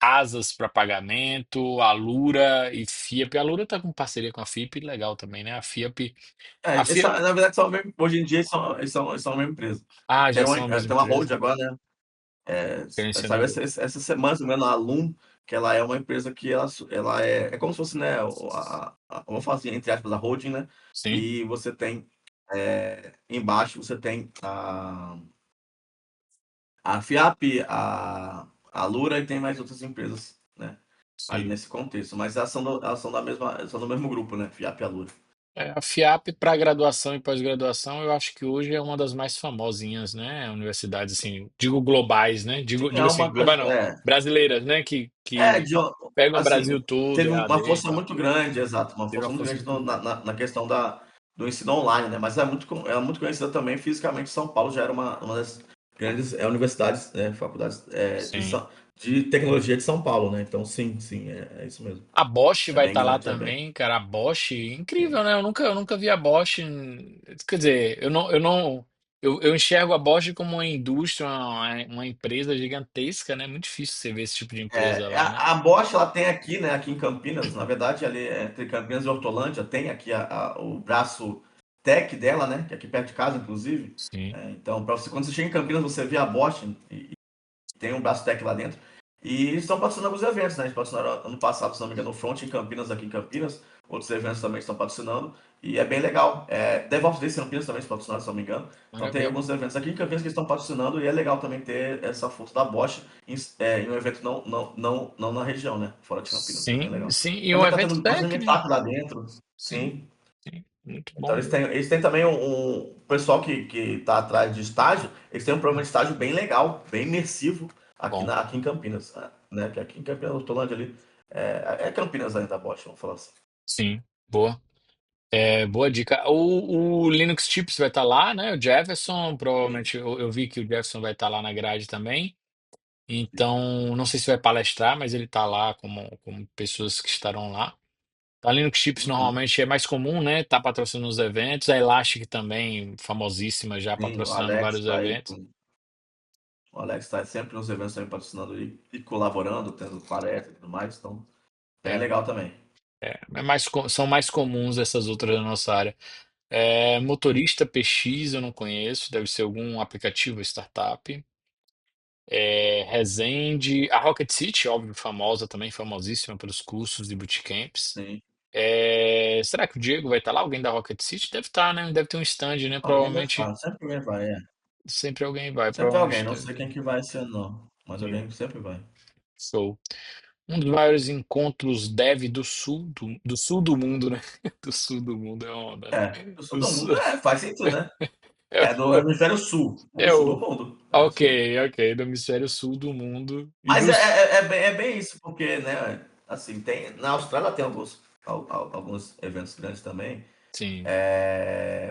Asas para pagamento, a Lura e FIAP. A Lura tá com parceria com a FIP, legal também, né? A FIAP, Na verdade, hoje em dia eles são a mesma empresa. já são a mesma Tem uma hold empresa. agora, né? Saiu Gerenciando, essa semana, se não me engano, a Loom, que ela é uma empresa que ela é como se fosse, né, vamos falar assim, entre aspas, a holding, né? sim, E você tem, embaixo, você tem a FIAP, a Lura e tem mais outras empresas, né? Ali sim. nesse contexto. Mas elas são da mesma, são do mesmo grupo, né? FIAP e a Lura. A FIAP para graduação e pós-graduação, eu acho que hoje é uma das mais famosinhas, né? Universidades, assim, digo globais, né? Sim, é Digo assim, uma das. global não, brasileiras, né? É, Que de, pegam o Brasil assim, todo, teve EAD uma e força tal. muito grande, exato, uma Teve uma força muito força grande muito grande. na questão do ensino online, né? Mas é muito conhecida também fisicamente. São Paulo já era uma das grandes universidades, né? Faculdades Sim. de tecnologia de São Paulo, né? Então, sim, sim, é isso mesmo. A Bosch É vai bem estar lá grande, é bem. também, cara. A Bosch, incrível, Sim. né? Eu nunca vi a Bosch. Quer dizer, eu enxergo a Bosch como uma indústria, uma empresa gigantesca, né? Muito difícil você ver esse tipo de empresa lá, né? A Bosch, ela tem aqui, né? Aqui em Campinas, na verdade, ali entre Campinas e Hortolândia, tem aqui o braço tech dela, né? Que é aqui perto de casa, inclusive. Sim, Então, quando você chega em Campinas, você vê a Bosch tem um braço tech lá dentro. E eles estão patrocinando alguns eventos, né? Eles patrocinaram ano passado, se não me engano, o Front em Campinas, aqui em Campinas. Outros eventos também estão patrocinando. E é bem legal. DevOps Days Campinas também estão patrocinando, se não me engano. Então tem maravilha. alguns eventos aqui em Campinas que estão patrocinando e é legal também ter essa força da Bosch em um evento não na região, né? Fora de Campinas. É bem Sim, legal. sim. E um Também tá evento tendo bastante técnico. meetup lá dentro. Sim, Sim. sim. Muito Então bom. eles têm também um pessoal que tá atrás de estágio, eles têm um programa de estágio bem legal, bem imersivo Bom, aqui em Campinas, né? Que aqui em Campinas, Hortolândia ali, é Campinas ainda, Bosch, vamos falar assim. sim. Boa. Boa dica. O Linux Tips vai estar lá, né? O Jefferson, Sim, provavelmente eu vi que o Jefferson vai estar lá na grade também. Então, não sei se vai palestrar, mas ele está lá como pessoas que estarão lá. A Linux Chips uhum. normalmente é mais comum, né? Tá patrocinando os eventos. A Elastic também, famosíssima, já Sim, patrocinando vários eventos. O Alex tá sempre nos eventos também patrocinando e colaborando, tendo palestra e tudo mais, então bem É, legal também. são mais comuns essas outras da nossa área. Motorista PX eu não conheço, deve ser algum aplicativo, startup. Resende, a Rocket City, óbvio, famosa também, famosíssima pelos cursos e bootcamps. Sim. Será que o Diego vai estar lá? Alguém da Rocket City? Deve estar, né? Deve ter um stand, né? Alguém deve Provavelmente estar, sempre alguém vai, sempre alguém vai, Sempre alguém, provavelmente não deve sei ter. quem que vai esse ano não, mas Sim, alguém sempre vai. show. Um dos maiores encontros dev do sul do mundo, né? Do sul do mundo é onda, né? Eu sou Do do sul, mundo, faz sentido, né? é, É do hemisfério sul. É do é sul do o. mundo. É isso mesmo. Ok, ok, do hemisfério sul do mundo e Mas dos. é bem isso, porque, né? Assim, na Austrália tem alguns eventos grandes também. Sim,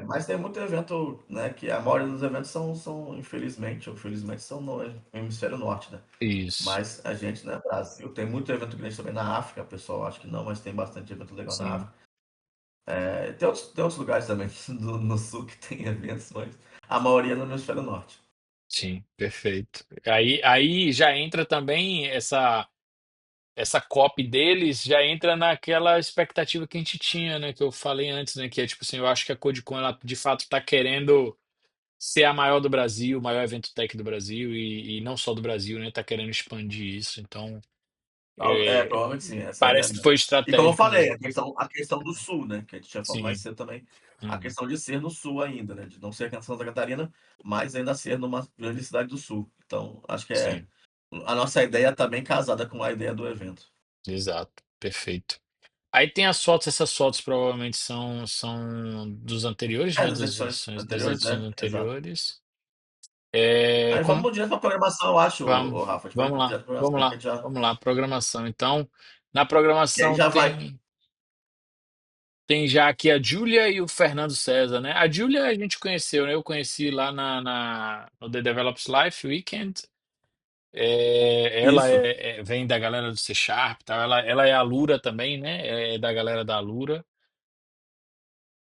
Mas tem muito evento, né? Que a maioria dos eventos infelizmente ou felizmente, são no hemisfério norte, né? isso, Mas a gente, né, Brasil, tem muito evento grande também na África, pessoal acho que não, mas tem bastante evento legal na sim. África. Tem outros lugares também no sul que tem eventos, mas a maioria é no hemisfério norte. Sim, perfeito. Aí já entra também essa copy deles, já entra naquela expectativa que a gente tinha, né? Que eu falei antes, né? Que é tipo assim, eu acho que a Codecon, ela de fato está querendo ser a maior do Brasil, o maior evento tech do Brasil, e não só do Brasil, né? Tá querendo expandir isso. Então, é, Provavelmente sim, essa é a parece que foi realidade. E como eu estratégico falei, mesmo. a questão do sul, né? Que a gente já falou mais Sim. cedo também, a Uhum. questão de ser no sul ainda, né? De não ser aqui em Santa Catarina, mas ainda ser numa grande cidade do sul. Então, acho que Sim, a nossa ideia está bem casada com a ideia do evento. exato. Perfeito. Aí tem as fotos, essas fotos provavelmente são dos anteriores, É, né? das edições Das anteriores, edições né? Exato. anteriores. É, Aí vamos direto para programação, eu acho, vamos, Rafa. A gente pode vamos ir lá, direto para vamos programação, lá, vamos lá. Programação. Então, na que aí programação já vai. tem já aqui a Júlia e o Fernando César, né? A Júlia a gente conheceu, né? Eu conheci lá no The Develops Life Weekend. Ela Isso. vem da galera do C Sharp, tal. Ela é a Lura também, né? É da galera da Lura.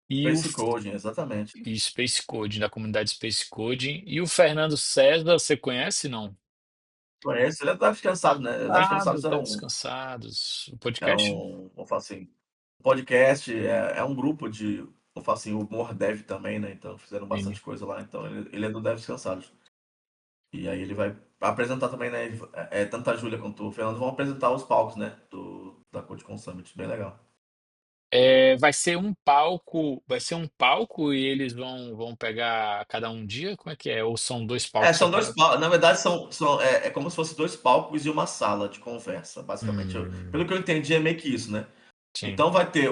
E o Basic Coding, exatamente. e Space Coding, da comunidade Space Coding. E o Fernando César, você conhece, não? Conhece, ele é Devs Cansados, né? Devs Ah, Cansados dos é Devs um, Cansados, o é podcast. um, vamos falar assim, podcast, é um grupo de, vamos falar assim, humor dev também, né? Então fizeram Sim. bastante coisa lá. Então ele é do Devs Cansados. E aí ele vai apresentar também, né? Tanto a Júlia quanto o Fernando vão apresentar os palcos, né? Da CodeCon Summit. Bem legal. Vai ser um palco e eles vão pegar cada um dia? Como é que é? Ou são dois palcos São dois separados? palcos. Na verdade, é como se fosse dois palcos e uma sala de conversa, basicamente. Hum, Pelo que eu entendi, é meio que isso, né? sim, Então vai ter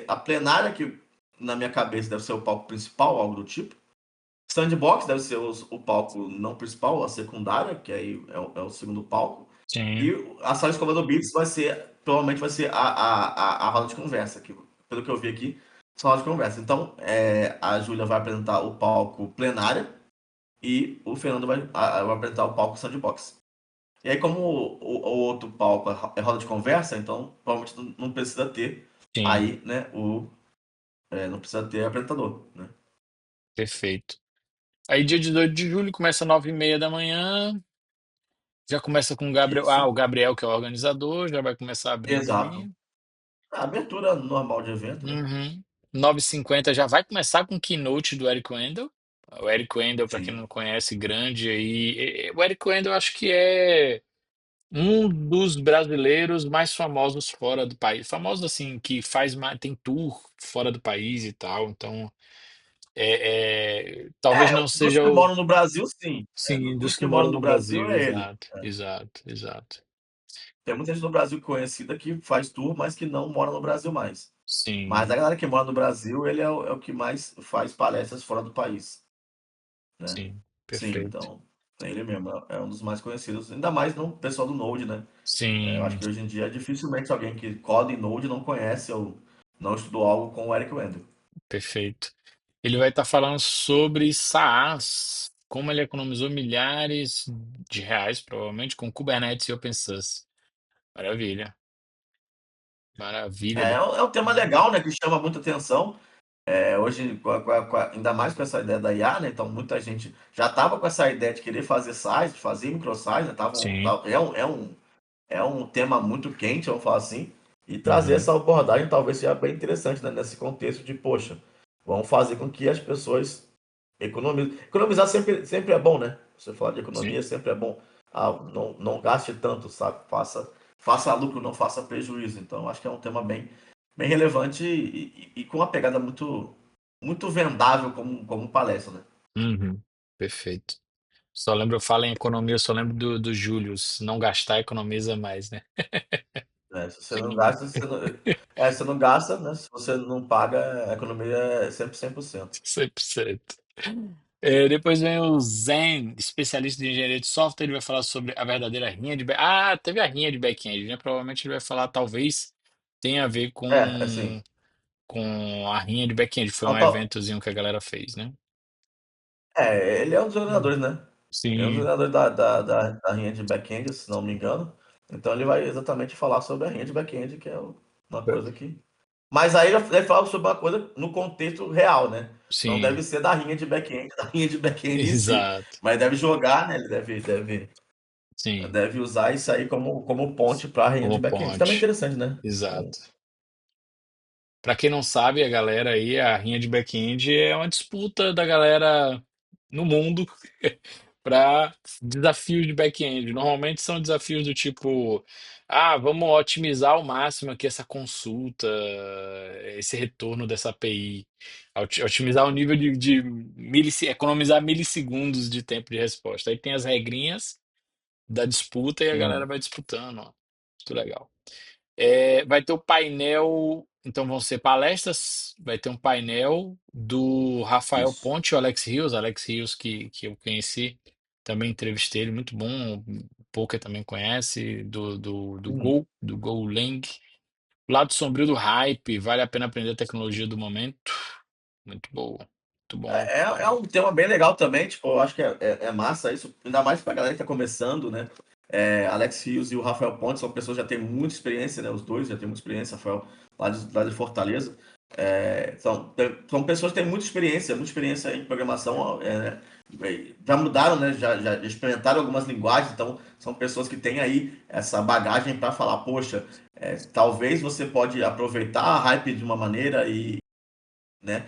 a plenária, que na minha cabeça deve ser o palco principal, algo do tipo. Sandbox deve ser o palco não principal, a secundária, que aí é o segundo palco. E sim, a sala de escova do Beats provavelmente vai ser a roda de conversa, que, pelo que eu vi aqui, sala de conversa. Então, a Júlia vai apresentar o palco plenária e o Fernando vai apresentar o palco sandbox. E aí, como o outro palco é roda de conversa, então provavelmente não precisa ter sim, aí, né, não precisa ter apresentador, né? perfeito. Aí dia 18 de julho começa 9h30 da manhã. Já começa com o Gabriel. Ah, Isso, o Gabriel, que é o organizador, já vai começar abrindo exato. aí. A abertura normal de evento, né? Uhum. 9h50 já vai começar com o keynote do Eric Wendel. O Eric Wendel, para quem Sim. não conhece, grande aí. O Eric Wendel, eu acho que é um dos brasileiros mais famosos fora do país. Famoso assim, que tem tour fora do país e tal. Então, talvez não Dos seja que o. moram no Brasil, sim. Sim, Dos dos que que moram moram no no Brasil Brasil. é ele. Exato, exato, exato. Tem muita gente no Brasil conhecida que faz tour, mas que não mora no Brasil mais. Mas a Sim, galera que mora no Brasil, ele é o que mais faz palestras fora do país, né? sim, Sim, perfeito. então, é ele mesmo, é um dos mais conhecidos. Ainda mais no pessoal do Node, né? Eu acho Sim, que hoje em dia dificilmente alguém que coda em Node não conhece ou não estudou algo com o Eric Wendel. perfeito. Ele vai estar falando sobre SaaS, como ele economizou milhares de reais, provavelmente, com Kubernetes e OpenSUSE. Maravilha, maravilha. É um tema legal, né? Que chama muita atenção. Hoje, ainda mais com essa ideia da IA, né? Então, muita gente já estava com essa ideia de querer fazer sites, de fazer microsites, né? Sim, É um tema muito quente, vamos falar assim, e trazer uhum, essa abordagem talvez seja bem interessante, né? Nesse contexto de, poxa, vamos fazer com que as pessoas economizem. Economizar sempre é bom, né? Você falar de sim, economia sempre é bom. Não gaste tanto, sabe? Faça lucro, não faça prejuízo. Então, acho que é um tema bem relevante e com uma pegada muito, muito vendável como palestra, né? uhum, perfeito. Só lembro, eu falo em economia, eu só lembro do Júlio, se não gastar, economiza mais, né? Se você não gasta, você não gasta, né? Se você não paga, a economia é sempre 100%. 100%. Depois vem o Zen, especialista de engenharia de software. Ele vai falar sobre a verdadeira rinha de back. Ah, teve a rinha de back-end, né? Provavelmente ele vai falar, talvez tenha a ver Assim, com a rinha de back-end. Foi um não, eventozinho que a galera fez, né? ele é um dos Hum. organizadores, né? Ele é um dos Sim, organizadores da rinha de back-end, se não me engano. Então ele vai exatamente falar sobre a rinha de back-end, que é uma per- coisa que. Mas aí ele fala sobre uma coisa no contexto real, né? Não deve Sim, ser da rinha de back-end, da rinha de back-end em si. exato. Mas deve jogar, né? Ele Sim, deve usar isso aí como ponte para a rinha de como back-end. Também é ponte. interessante, né? Exato. Para quem não sabe, a galera aí, a rinha de back-end é uma disputa da galera no mundo para desafios de back-end. Normalmente são desafios do tipo, vamos otimizar ao máximo aqui essa consulta, esse retorno dessa API, otimizar o nível economizar milissegundos de tempo de resposta. Aí tem as regrinhas da disputa e a galera Sim. vai disputando, ó. Muito legal. Vai ter o painel, então vão ser palestras, vai ter um painel do Rafael Isso. Ponte e o Alex Rios que eu conheci, também entrevistei ele, muito bom, o Poker também conhece, Hum. Do Golang. Lado sombrio do hype, vale a pena aprender a tecnologia do momento. Muito boa, muito bom. É um tema bem legal também, tipo, eu acho que é massa isso, ainda mais pra galera que tá começando, né? Alex Rios e o Rafael Pontes são pessoas que já têm muita experiência, né? Os dois já têm muita experiência, Rafael lá de Fortaleza. São pessoas que têm muita experiência em programação, já mudaram, né? Já experimentaram algumas linguagens, então são pessoas que têm aí essa bagagem para falar, poxa, talvez você pode aproveitar a hype de uma maneira né?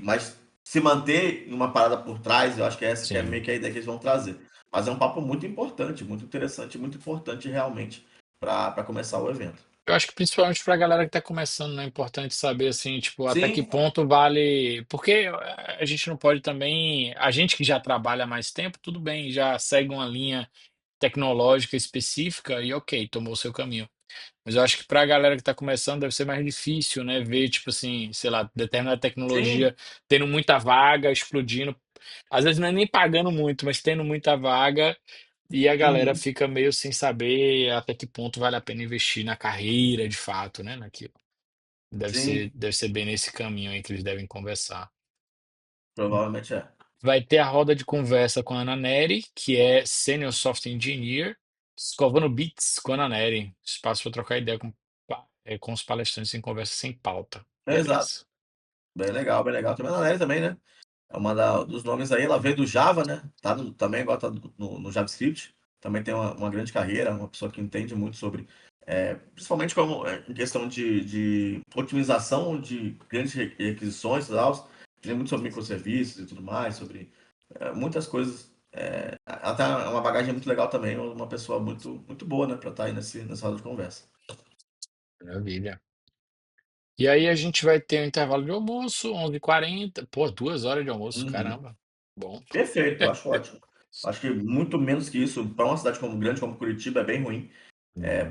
Mas se manter em uma parada por trás, eu acho que essa que é Sim. meio que a ideia que eles vão trazer. Mas é um papo muito importante, muito interessante, muito importante realmente para começar o evento. Eu acho que principalmente para a galera que está começando, né, é importante saber assim, tipo, até que Sim, ponto vale. Porque a gente não pode também. A gente que já trabalha há mais tempo, tudo bem, já segue uma linha tecnológica específica e ok, tomou o seu caminho. Mas eu acho que para a galera que está começando deve ser mais difícil, né, ver, tipo assim, sei lá, determinada sim, tecnologia tendo muita vaga, explodindo. Às vezes não é nem pagando muito, mas tendo muita vaga. E a galera uhum, fica meio sem saber até que ponto vale a pena investir na carreira, de fato, né? Naquilo. sim, Deve ser bem nesse caminho aí que eles devem conversar. provavelmente é. Vai ter a roda de conversa com a Ana Neri, que é Senior Software Engineer, escovando beats com a Ana Neri. Espaço para trocar ideia com os palestrantes em conversa sem pauta. Exato. Beleza. Bem legal, bem legal. Também a Nery também, né? É dos nomes aí, ela veio do Java, né? Também agora tá no JavaScript. Também tem uma grande carreira, uma pessoa que entende muito sobre, principalmente em questão de otimização de grandes requisições e tal. Tem muito sobre microserviços e tudo mais, sobre muitas coisas. Ela tem uma bagagem muito legal também, uma pessoa muito, muito boa, né? Pra estar aí nessa roda de conversa. Maravilha. E aí a gente vai ter um intervalo de almoço, 11h40. Pô, 2 horas de almoço, Uhum. caramba. Bom. Perfeito, acho ótimo. Acho que muito menos que isso, para uma cidade grande como Curitiba, é bem ruim.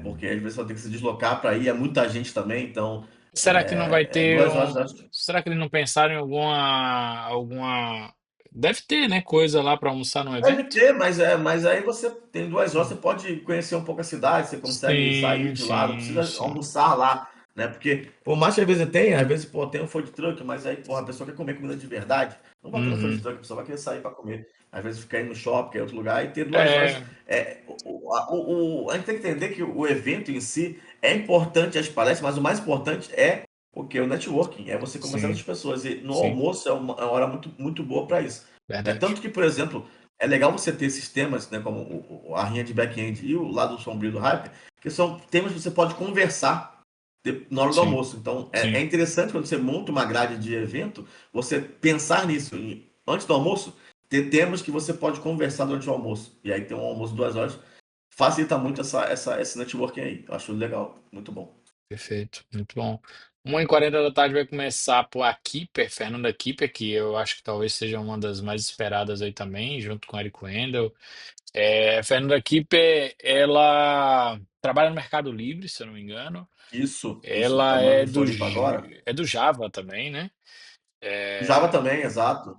Porque às vezes você vai ter que se deslocar para ir, é muita gente também, então Será que não vai ter 2 horas. Será que eles não pensaram em alguma. Deve ter, né? Coisa lá para almoçar no Deve evento? ter, mas aí você tem 2 horas, você pode conhecer um pouco a cidade, você consegue sair Sim, de lá, não sim, precisa sim. almoçar lá, né? Porque, por mais que às vezes tenha, às vezes, pô, tem um food truck, mas aí, pô, a pessoa quer comer comida de verdade, não vai querer um food Uhum. truck, a pessoa vai querer sair para comer. Às vezes ficar indo no shopping, que é outro lugar, e ter 2 horas. É, A gente tem que entender que o evento em si é importante as palestras, mas o mais importante é o networking, é você conversar com as sim, pessoas. E no sim, almoço é uma hora muito, muito boa para isso. Né? verdade. Tanto que, por exemplo, é legal você ter esses temas, né, como a rinha de back-end e o lado sombrio do hype, que são temas que você pode conversar na hora do Sim, almoço. Então, é sim, interessante quando você monta uma grade de evento, você pensar nisso. Antes do almoço, ter temas que você pode conversar durante o almoço. E aí ter um almoço de 2 horas facilita muito esse networking aí. Eu acho legal, muito bom. perfeito, muito bom. 1h40 da tarde vai começar por a Keeper, Fernanda Keeper, que eu acho que talvez seja uma das mais esperadas aí também, junto com Eric Wendel. Fernanda Kipper, ela trabalha no Mercado Livre, se eu não me engano. Isso, tá Ela morando em Floripa agora. é do Java também, né? Java É, também, exato.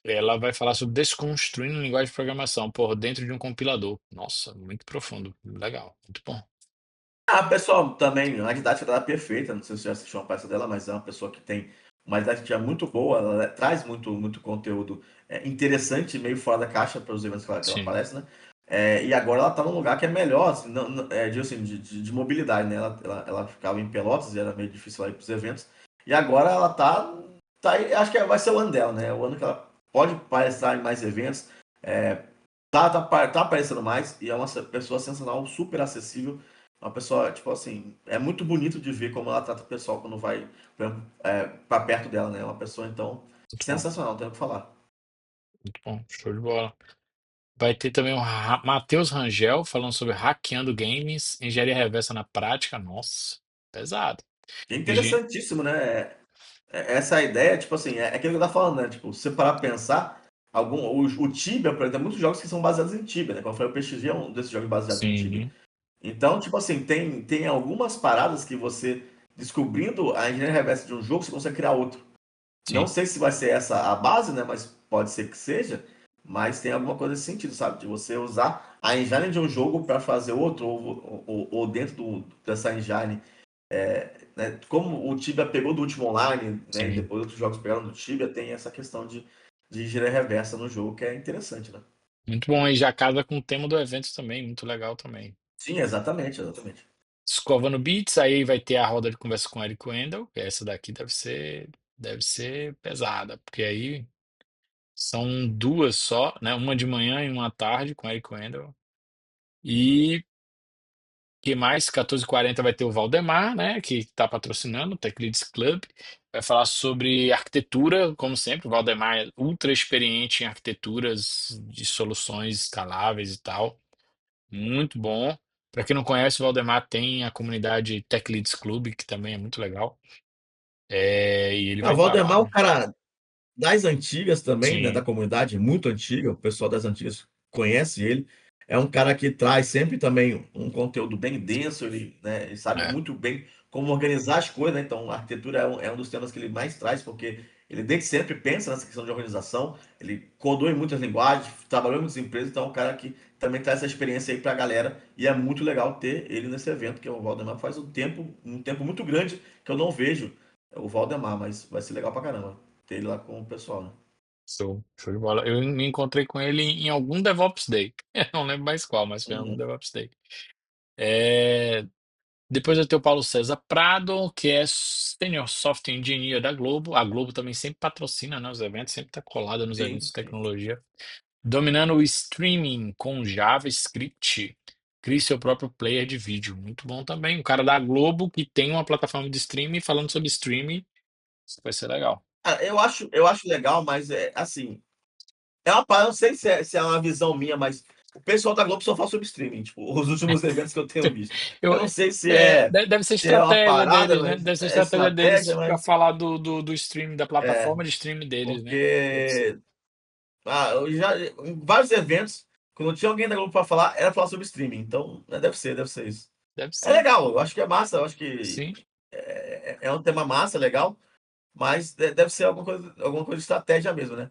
ela vai falar sobre desconstruindo linguagem de programação por dentro de um compilador. Nossa, muito profundo. Legal, muito bom. Pessoal, também, a didática dela é perfeita. Não sei se você já assistiu uma peça dela, mas é uma pessoa que tem uma didática muito boa. Ela traz muito, muito conteúdo interessante, meio fora da caixa para os eventos que ela Sim, aparece, né? E agora ela tá num lugar que é melhor, assim, de mobilidade, né? Ela ficava em Pelotas e era meio difícil lá ir pros eventos. E agora ela tá aí, acho que vai ser o ano dela, né? O ano que ela pode palestrar em mais eventos. É, tá aparecendo mais e é uma pessoa sensacional, super acessível. Uma pessoa, tipo assim, é muito bonito de ver como ela trata o pessoal quando vai pra perto dela, né? Uma pessoa, então, Muito bom, sensacional, não tenho o que falar. muito bom, show de bola. Vai ter também o Matheus Rangel falando sobre hackeando games, engenharia reversa na prática. Nossa, pesado. É Engen- interessantíssimo, né? Essa ideia, tipo assim, é aquilo que eu tava falando, né? Tipo, se você parar pra pensar, o Tibia, por exemplo, tem muitos jogos que são baseados em Tibia, né? Como eu falei, o PXG é um desses jogos baseados em Tibia. Sim, Então, tipo assim, tem algumas paradas que você, descobrindo a engenharia reversa de um jogo, você consegue criar outro. Não sim, sei se vai ser essa a base, né? Mas pode ser que seja. Mas tem alguma coisa nesse sentido, sabe? De você usar a engine de um jogo para fazer outro, ou dentro dessa engine né, como o Tibia pegou do último online, né, e sim. depois outros jogos pegaram do Tibia, tem essa questão de engenharia reversa no jogo, que é interessante, né? Muito bom. E já casa com o tema do evento também, muito legal também. Sim, exatamente, exatamente. Escova no Beats, aí vai ter a roda de conversa com o Eric Wendel. Essa daqui deve ser pesada, porque aí são duas só, né? Uma de manhã e uma à tarde com o Eric Wendel. E que mais? 14h40 vai ter o Valdemar, né? Que está patrocinando o Tech Leads Club. Vai falar sobre arquitetura, como sempre. O Valdemar é ultra experiente em arquiteturas de soluções escaláveis e tal. Muito bom. Para quem não conhece, o Valdemar tem a comunidade Tech Leads Club, que também é muito legal. E ele Ah, vai o estar Valdemar lá. é um cara das antigas também, né, da Sim, comunidade, muito antiga, o pessoal das antigas conhece ele. É um cara que traz sempre também um conteúdo bem denso, ele sabe é, muito bem como organizar as coisas, né? Então, a arquitetura é um dos temas que ele mais traz, porque ele desde sempre pensa nessa questão de organização, ele codou em muitas linguagens, trabalhou em muitas empresas, então é um cara que também traz essa experiência aí pra galera, e é muito legal ter ele nesse evento, que é o Valdemar faz um tempo muito grande que eu não vejo o Valdemar, mas vai ser legal pra caramba ter ele lá com o pessoal, né? show de bola. Eu me encontrei com ele em algum DevOps Day. Eu não lembro mais qual, mas foi em algum Uhum. DevOps Day. É, Depois vai ter o Paulo César Prado, que é Senior Software Engineer da Globo. A Globo também sempre patrocina, né, os eventos, sempre está colada nos eventos Sim, de sim. tecnologia. Dominando o streaming com JavaScript. Crie seu próprio player de vídeo. Muito bom também. Um cara da Globo que tem uma plataforma de streaming falando sobre streaming. Isso vai ser legal. Cara, eu acho legal, mas é assim, é uma parada, não sei se é uma visão minha, mas o pessoal da Globo só fala sobre streaming, tipo, os últimos eventos que eu tenho visto. Eu, Eu não sei se é, deve ser se é uma estratégia parada, deles, né? mas Deve ser é estratégia estratégia, deles para mas falar do streaming, da é, plataforma de streaming deles, né? Deve ser. porque eu já em vários eventos, quando tinha alguém da Globo para falar, era falar sobre streaming. Então, né, deve ser isso. Deve É ser. legal, eu acho que é massa, eu acho que Sim, é um tema massa, legal. Mas deve ser alguma coisa de estratégia mesmo, né?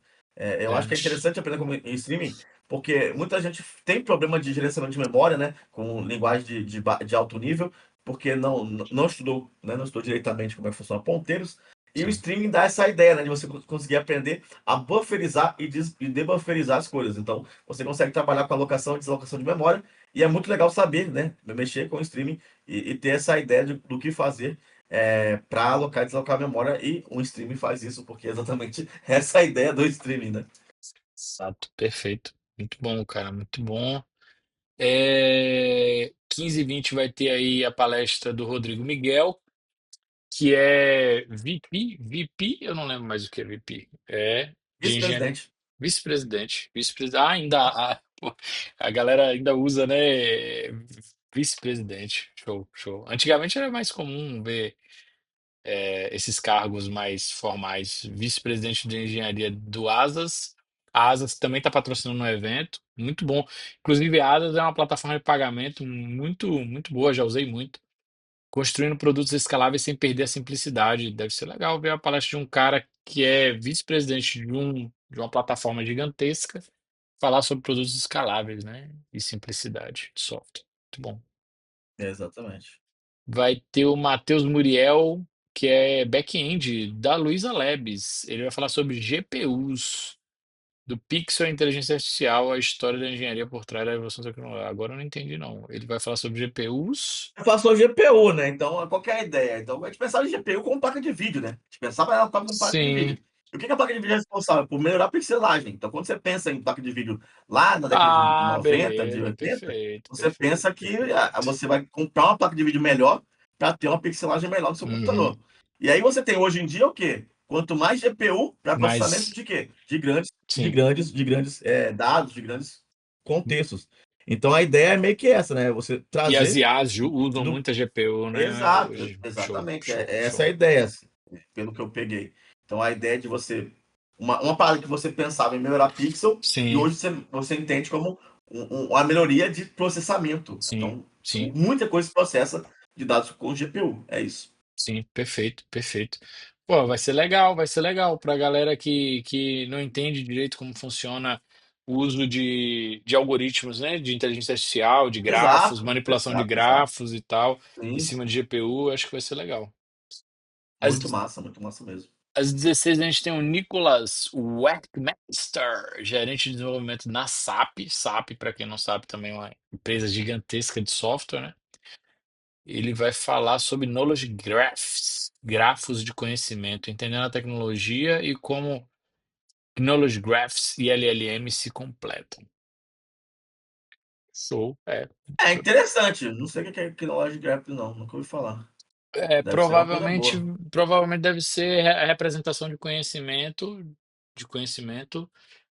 Eu acho é. que é interessante aprender como em streaming, porque muita gente tem problema de gerenciamento de memória, né? Com linguagem de alto nível, porque não estudou, né? Não estudou diretamente como é que funciona ponteiros. E o Sim. streaming dá essa ideia, né? De você conseguir aprender a bufferizar e debufferizar as coisas. Então, você consegue trabalhar com alocação e desalocação de memória. E é muito legal saber, né? Mexer com o streaming e ter essa ideia do que fazer para alocar e desalocar a memória, e o streaming faz isso, porque é exatamente essa a ideia do streaming, né? Exato, perfeito. Muito bom, cara, muito bom. 15h20 vai ter aí a palestra do Rodrigo Miguel, que é VP, eu não lembro mais o que é VP. De engenharia. Vice-presidente. Vice-presidente. Vice-presidente. Pô, a galera ainda usa, né? Vice-presidente. Show, show. Antigamente era mais comum ver esses cargos mais formais. Vice-presidente de engenharia do Asas. A Asas também está patrocinando um evento. Muito bom. Inclusive, a Asas é uma plataforma de pagamento muito, muito boa, já usei muito. Construindo produtos escaláveis sem perder a simplicidade. Deve ser legal ver a palestra de um cara que é vice-presidente de uma plataforma gigantesca falar sobre produtos escaláveis, né? E simplicidade de software. Muito bom. Exatamente. Vai ter o Matheus Muriel, que é back-end da Luiza Labs. Ele vai falar sobre GPUs. Do Pixel, a inteligência artificial, a história da engenharia por trás da evolução tecnológica. Agora eu não entendi, não. Ele vai falar sobre GPUs? Eu faço GPU, né? Então, qual que é a ideia? Então, a gente pensava em GPU como placa de vídeo, né? A gente pensava ela como placa de Sim. vídeo. E o que que a placa de vídeo é responsável? Por melhorar a pixelagem. Então, quando você pensa em placa de vídeo lá na década de Ah, 90, de beleza. 80, Perfeito, você perfeito, pensa que perfeito. você vai comprar uma placa de vídeo melhor para ter uma pixelagem melhor no seu Uhum. computador. E aí você tem hoje em dia o quê? Quanto mais GPU para processamento Mas, de quê? sim. De grandes dados, de grandes contextos. Então a ideia é meio que essa, né? Você E as trazer IAs usam do muita GPU, né, Exato, hoje. Show, exatamente. show, Essa é a show. ideia, assim, pelo que eu peguei. Então a ideia de você. Uma parada que você pensava em melhorar pixel e Sim, hoje você entende como uma melhoria de processamento. sim, Então, sim, muita coisa se processa de dados com GPU. É isso. sim. Perfeito, perfeito. Pô, vai ser legal pra galera que não entende direito como funciona o uso de algoritmos, né? De inteligência artificial, de grafos, Exato, manipulação de exato, exato. grafos e tal, em Sim, cima de GPU, acho que vai ser legal. Às, muito massa mesmo. às 16 a gente tem o Nicolas Wachtmeister, gerente de desenvolvimento na SAP. SAP, para quem não sabe, também é uma empresa gigantesca de software, né? Ele vai falar sobre Knowledge Graphs, grafos de conhecimento, entendendo a tecnologia e como Knowledge Graphs e LLM se completam. Show. É interessante. Não sei o que é Knowledge Gap, não. Nunca ouvi falar. Deve ser uma coisa Provavelmente, boa. provavelmente deve ser a representação de conhecimento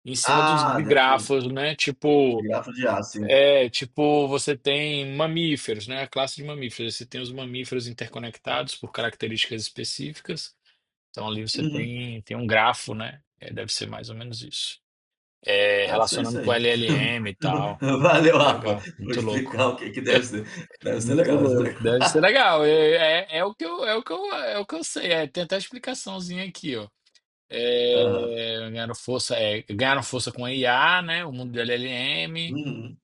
em cima Ah, de deve ser grafos, né? de Tipo, grafo de aço. tipo, você tem mamíferos, né? A classe de mamíferos. Você tem os mamíferos interconectados por características específicas. Então ali você Uhum. tem um grafo, né? Deve ser mais ou menos isso. Deve ser isso Relacionando com aí. LLM e tal. Valeu, Rafa, Legal, por muito louco. explicar o que que deve ser. Deve ser Muito legal, deve ser louco. legal. Deve ser legal. É o que eu sei. Tem até a explicaçãozinha aqui, ó. Aham. Ganharam força com a IA, né? O mundo do LLM. Uhum,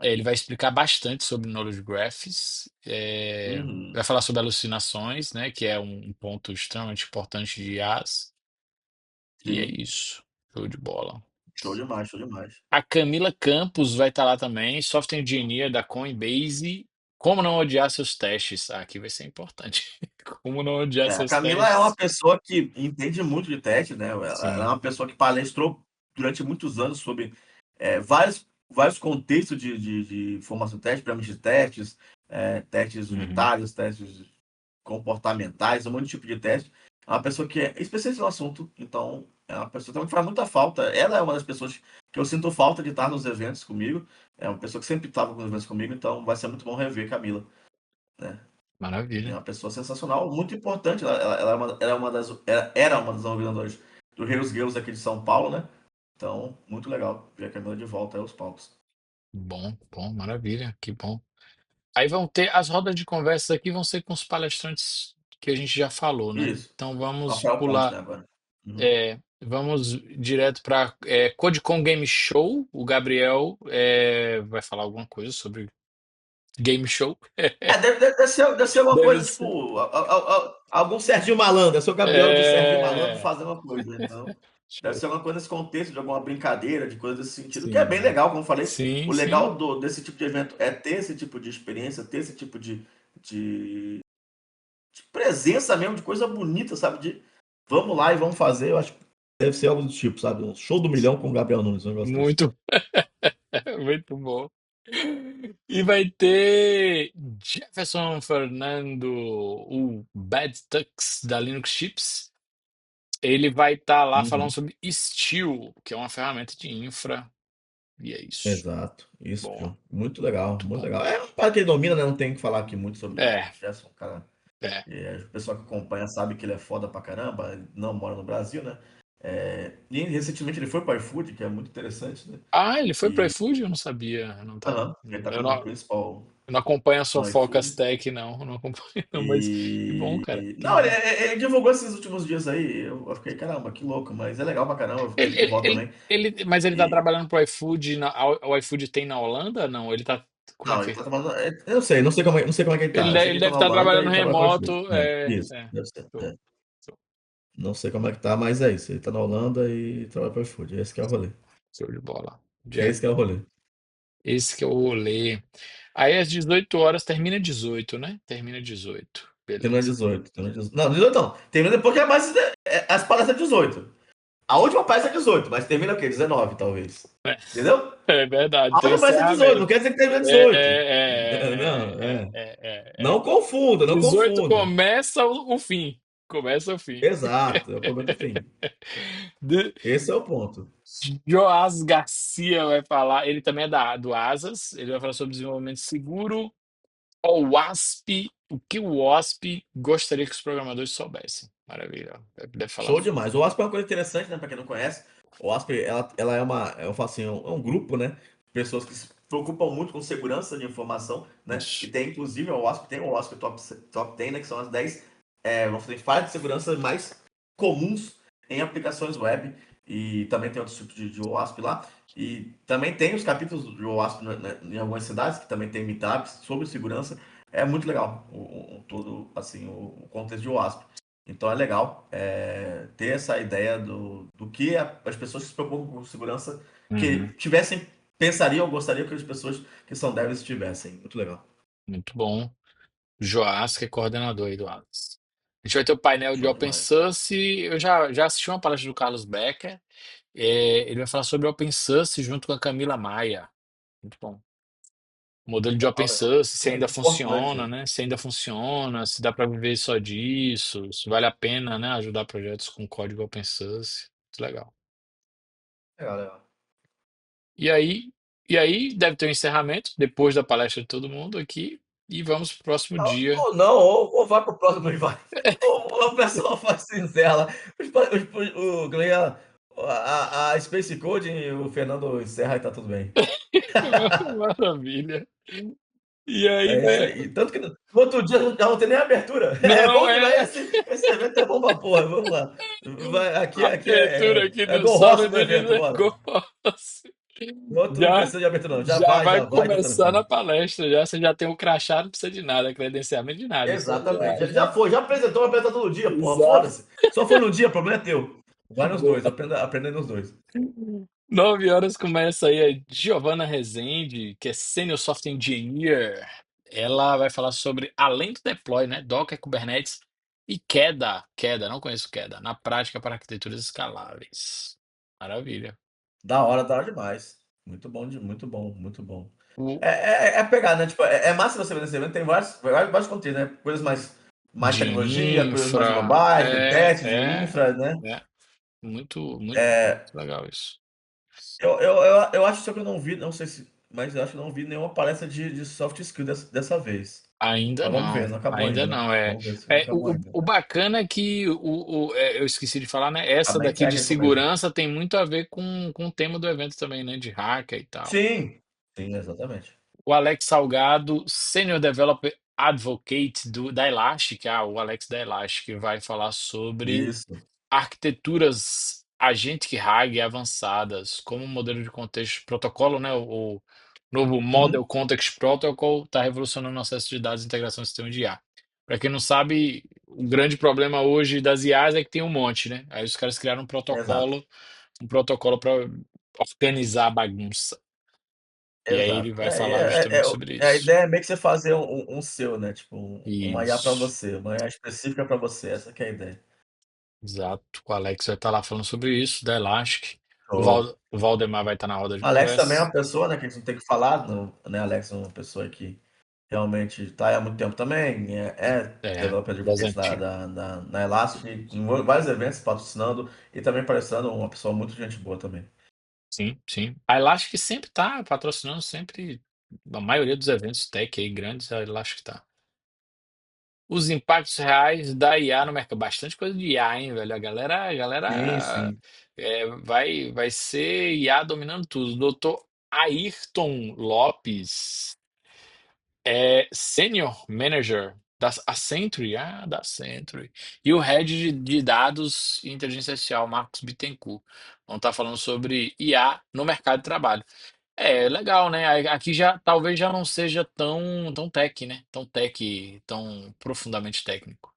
Ele vai explicar bastante sobre Knowledge Graphs. uhum. Vai falar sobre alucinações, né? Que é um ponto extremamente importante de IAs. E é Sim, isso. Show de bola. show demais, show demais. A Camila Campos vai estar lá também, software engineer da Coinbase. Como não odiar seus testes? Ah, aqui vai ser importante. Como não odiar A seus Camila é uma testes? pessoa que entende muito de teste, né? Ela é Sim. uma pessoa que palestrou durante muitos anos sobre vários contextos de formação de teste, pirâmide de testes, testes Uhum. unitários, testes comportamentais, um monte de tipo de teste. É uma pessoa que é especialista no assunto, então é uma pessoa também que faz muita falta. Ela é uma das pessoas que eu sinto falta de estar nos eventos comigo. É uma pessoa que sempre estava nos eventos comigo, então vai ser muito bom rever Camila, né? É Maravilha. uma pessoa sensacional, muito importante. Era uma das organizadoras do Heroes Girls aqui de São Paulo, né? Então, muito legal ver a Camila de volta aos palcos. Bom, bom, maravilha. Que bom. Aí vão ter as rodas de conversa aqui, vão ser com os palestrantes que a gente já falou, né? Isso. Então vamos Rafael Ponte, pular. né, agora. Uhum. Vamos direto para CodeCon Game Show. O Gabriel vai falar alguma coisa sobre Game Show. Deve ser alguma Deve coisa ser. tipo algum Serginho Malandro. Deve ser o Gabriel de Serginho Malandro É, fazendo uma coisa. Então, deve show. ser alguma coisa nesse contexto, de alguma brincadeira, de coisa desse sentido, que é bem Sim, legal, como eu falei. sim, O sim. legal desse tipo de evento é ter esse tipo de experiência, ter esse tipo de presença mesmo, de coisa bonita, sabe? De vamos lá e vamos fazer. Eu acho que deve ser algo do tipo, sabe? Um show do milhão com o Gabriel Nunes, um negócio desse. Muito, muito bom. E vai ter Jefferson Fernando, o Bad Tux da Linux Chips. Ele vai estar lá falando Uhum. sobre Steel, que é uma ferramenta de infra. E é isso. Exato, isso, Bom, Pio. Muito legal, muito muito bom. legal. É um cara que ele domina, né? Não tem que falar aqui muito sobre o É, Gerson, cara. é. O pessoal que acompanha sabe que ele é foda pra caramba, ele não mora no Brasil, né? E recentemente ele foi para o iFood, que é muito interessante, né? Ah, ele foi pro E iFood? Eu não sabia. Eu não tava. aham, ele tá Eu como não, principal eu não acompanho as no fofocas iFood. tech, não. Eu não acompanho, não, mas que bom, cara. Que Não, bom. ele divulgou esses últimos dias aí. Eu fiquei, caramba, que louco, mas é legal pra caramba ter Ele, ele de ele, volta ele, também. mas ele tá E, trabalhando pro iFood. O iFood tem na Holanda? Não, ele tá. Como é não, ele que. tá tomando. Eu não sei, não sei como é que ele tá. Eu sei que Ele ele tá deve na estar Holanda trabalhando e trabalha com o iFood. remoto. Isso, deve ser. Show, show. Não sei como é que tá, mas é isso. Ele tá na Holanda e trabalha para o iFood. Esse que é o rolê. Show de bola. Esse que é o rolê. Esse que eu vou ler. Aí às 18 horas termina 18, né? Termina 18. Termina Beleza. 18. Termina 18. Não, 18 não. Termina depois que é mais. As palestras é 18. A última palestra é 18, mas termina o quê? 19, talvez. Entendeu? É verdade, A tem última palestra é 18, não encerramento. quer dizer que termina É, 18. é, Não, é, é. é, é, é, é. Não confunda, não 18 confunda. começa o fim. Começa o fim. Exato, é o começo do fim. De- Esse é o ponto. Joás Garcia vai falar, ele também é do Asas, ele vai falar sobre desenvolvimento seguro, o WASP, o que o WASP gostaria que os programadores soubessem. Maravilha. Deve falar. Show demais. O OASP é uma coisa interessante, né? Pra quem não conhece. O OASP, ela é uma, eu falo assim, é um grupo, né? Pessoas que se preocupam muito com segurança de informação, né? E tem, inclusive, o OASP tem o OASP Top 10, né? Que são as 10 vamos dizer, falhas de segurança mais comuns em aplicações web. E também tem outros tipos de OASP lá. E também tem os capítulos de OASP em algumas cidades, que também tem meetups sobre segurança. É muito legal todo assim, o contexto de OASP. Então é legal ter essa ideia do que as pessoas que se preocupam com segurança que Uhum, tivessem, pensariam ou gostariam que as pessoas que são devs tivessem. Muito legal. muito bom. Joás, que é coordenador aí do Atlas. A gente vai ter o painel de Show Open demais. Source. Eu já assisti uma palestra do Carlos Becker. Ele vai falar sobre Open Source junto com a Camila Maia. Muito bom. O modelo de Open Legal, legal. Source, se É ainda importante, funciona, né? né? Se ainda funciona, se dá para viver só disso, se vale a pena, né? Ajudar projetos com código Open Source. Muito legal. Legal, legal. E aí, e aí deve ter um encerramento depois da palestra de todo mundo aqui. E vamos pro próximo dia. Ou não, ou vai pro próximo e vai. Ou a pessoa faz sincera. Como é que é? A Space Code e o Fernando encerra e tá tudo bem. Maravilha. E aí, É isso né? aí. Tanto que no outro dia já não tem nem abertura. É Não bom demais. é Esse evento é bom pra porra. Vamos lá. a Aqui abertura aqui é do Go solo Horse no de evento, bora. negócio. No outro não Já, precisa de abertura, não. já vai Já vai, tá começar na tranquilo. palestra, já você já tem o crachá, não precisa de nada, credenciamento de nada. Você Exatamente. Já já... foi, já apresentou, vai apresentar todo dia, porra. Exato. Foda-se. Só foi num dia, o problema é teu. Vai nos dois, Boa. aprenda nos dois. 9 horas começa aí a Giovanna Rezende, que é Senior Software Engineer. Ela vai falar sobre, além do deploy, né? Docker, Kubernetes e Queda. Queda, não conheço Queda. Na prática para arquiteturas escaláveis. Maravilha. Da hora demais. Muito bom, muito bom, muito bom. O É pegar, né? Tipo, é massa você ver nesse evento, tem vários conteúdos, né? Coisas mais de tecnologia, coisas mais infra. globais, de É, teste, de é, infra, né? é. Muito legal isso. Eu acho só que eu não vi, não sei se, mas eu acho que eu não vi nenhuma palestra de soft skill dessa vez. Ainda Mas vamos não, ver, não acabou ainda ainda, né? não. É, Vamos ver se não é acabou ainda. o bacana é que eu esqueci de falar, né? Essa Também daqui tem de aquele começo. segurança tem muito a ver com o tema do evento também, né? De hacker e tal. Sim, sim, exatamente. O Alex Salgado, Senior Developer Advocate da Elastic, o Alex da Elastic vai falar sobre Isso. arquiteturas agentic RAG avançadas, como um modelo de contexto protocolo, né? O novo Model Uhum, Context Protocol está revolucionando o acesso de dados e integração do sistema de IA. Para quem não sabe, o grande problema hoje das IAs é que tem um monte, né? Aí os caras criaram exato. um protocolo para organizar a bagunça. E aí ele Exato. vai falar justamente sobre A isso. ideia é meio que você fazer um seu, né? Tipo, uma IA para Isso, você, uma IA específica para você. Essa que é a ideia. exato. O Alex vai estar lá falando sobre isso, da Elastic. Show. O Valdemar vai estar na roda de Alex também é conversa. uma pessoa, né, que a gente não tem que falar, né? Alex é uma pessoa que realmente está aí há muito tempo também, é É, developer das advocate antigas. na Elastic, em vários eventos patrocinando e também parecendo uma pessoa muito gente boa também. Sim, sim. A Elastic sempre está patrocinando sempre a maioria dos eventos tech aí grandes, a Elastic tá. Os impactos reais da IA no mercado. Bastante coisa de IA, hein, velho? Sim, A galera sim. vai ser IA dominando tudo. Doutor Ayrton Lopes é Senior Manager da Accenture, da Accenture. E o Head de Dados e Inteligência Artificial, Marcos Bittencourt. Vão estar falando sobre IA no mercado de trabalho. É legal, né? Aqui já talvez já não seja tão tech, né? Tão tech, tão profundamente técnico.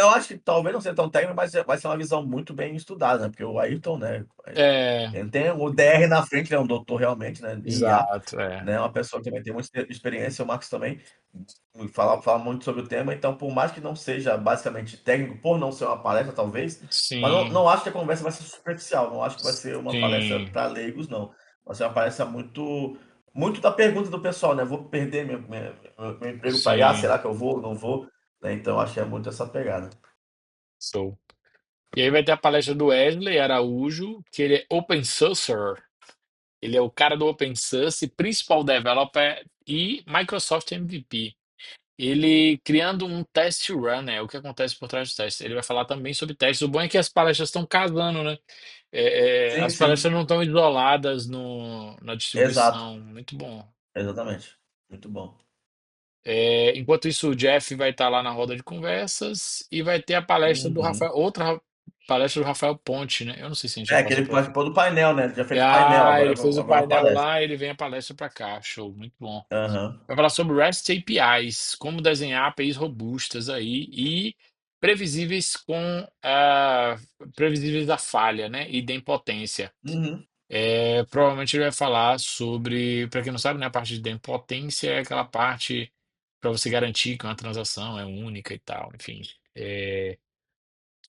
Eu acho que talvez não seja tão técnico, mas vai ser uma visão muito bem estudada, né? Porque o Ayrton, né? É, Ele tem o DR na frente, ele é um doutor realmente, né? Em IA, exato, é. né? Uma pessoa que também tem muita experiência. O Marcos também fala muito sobre o tema. Então, por mais que não seja basicamente técnico, por não ser uma palestra, talvez, mas Sim, não acho que a conversa vai ser superficial. Não acho que vai ser uma palestra sim, para leigos, não. Vai ser uma palestra muito da pergunta do pessoal, né? Vou perder meu emprego para IA? sim, Será que eu vou? Não vou? Né? Então, acho que é muito essa pegada. sou. E aí vai ter a palestra do Wesley Araújo, que ele é open sourcer. Ele é o cara do open source, principal developer e Microsoft MVP. Ele criando um test runner, o que acontece por trás dos testes. Ele vai falar também sobre testes. O bom é que as palestras estão casando, né? Sim, As palestras sim. não estão isoladas na Exato. distribuição. Muito bom. Exatamente. Muito bom. Enquanto isso, o Jeff vai estar lá na roda de conversas e vai ter a palestra do Uhum. Rafael, palestra do Rafael Ponte, né? Eu não sei se a gente já É, que passou ele por aqui. participou do painel, né? Ele já fez painel, Ele fez o agora é uma painel palestra. lá, ele vem a palestra para cá. Show, muito bom. Aham. Vai falar sobre REST APIs, como desenhar APIs robustas aí e previsíveis previsíveis da falha, né? E da impotência. Uhum. Provavelmente ele vai falar sobre, para quem não sabe, né, a parte de idempotência é aquela parte para você garantir que uma transação é única e tal, enfim. É,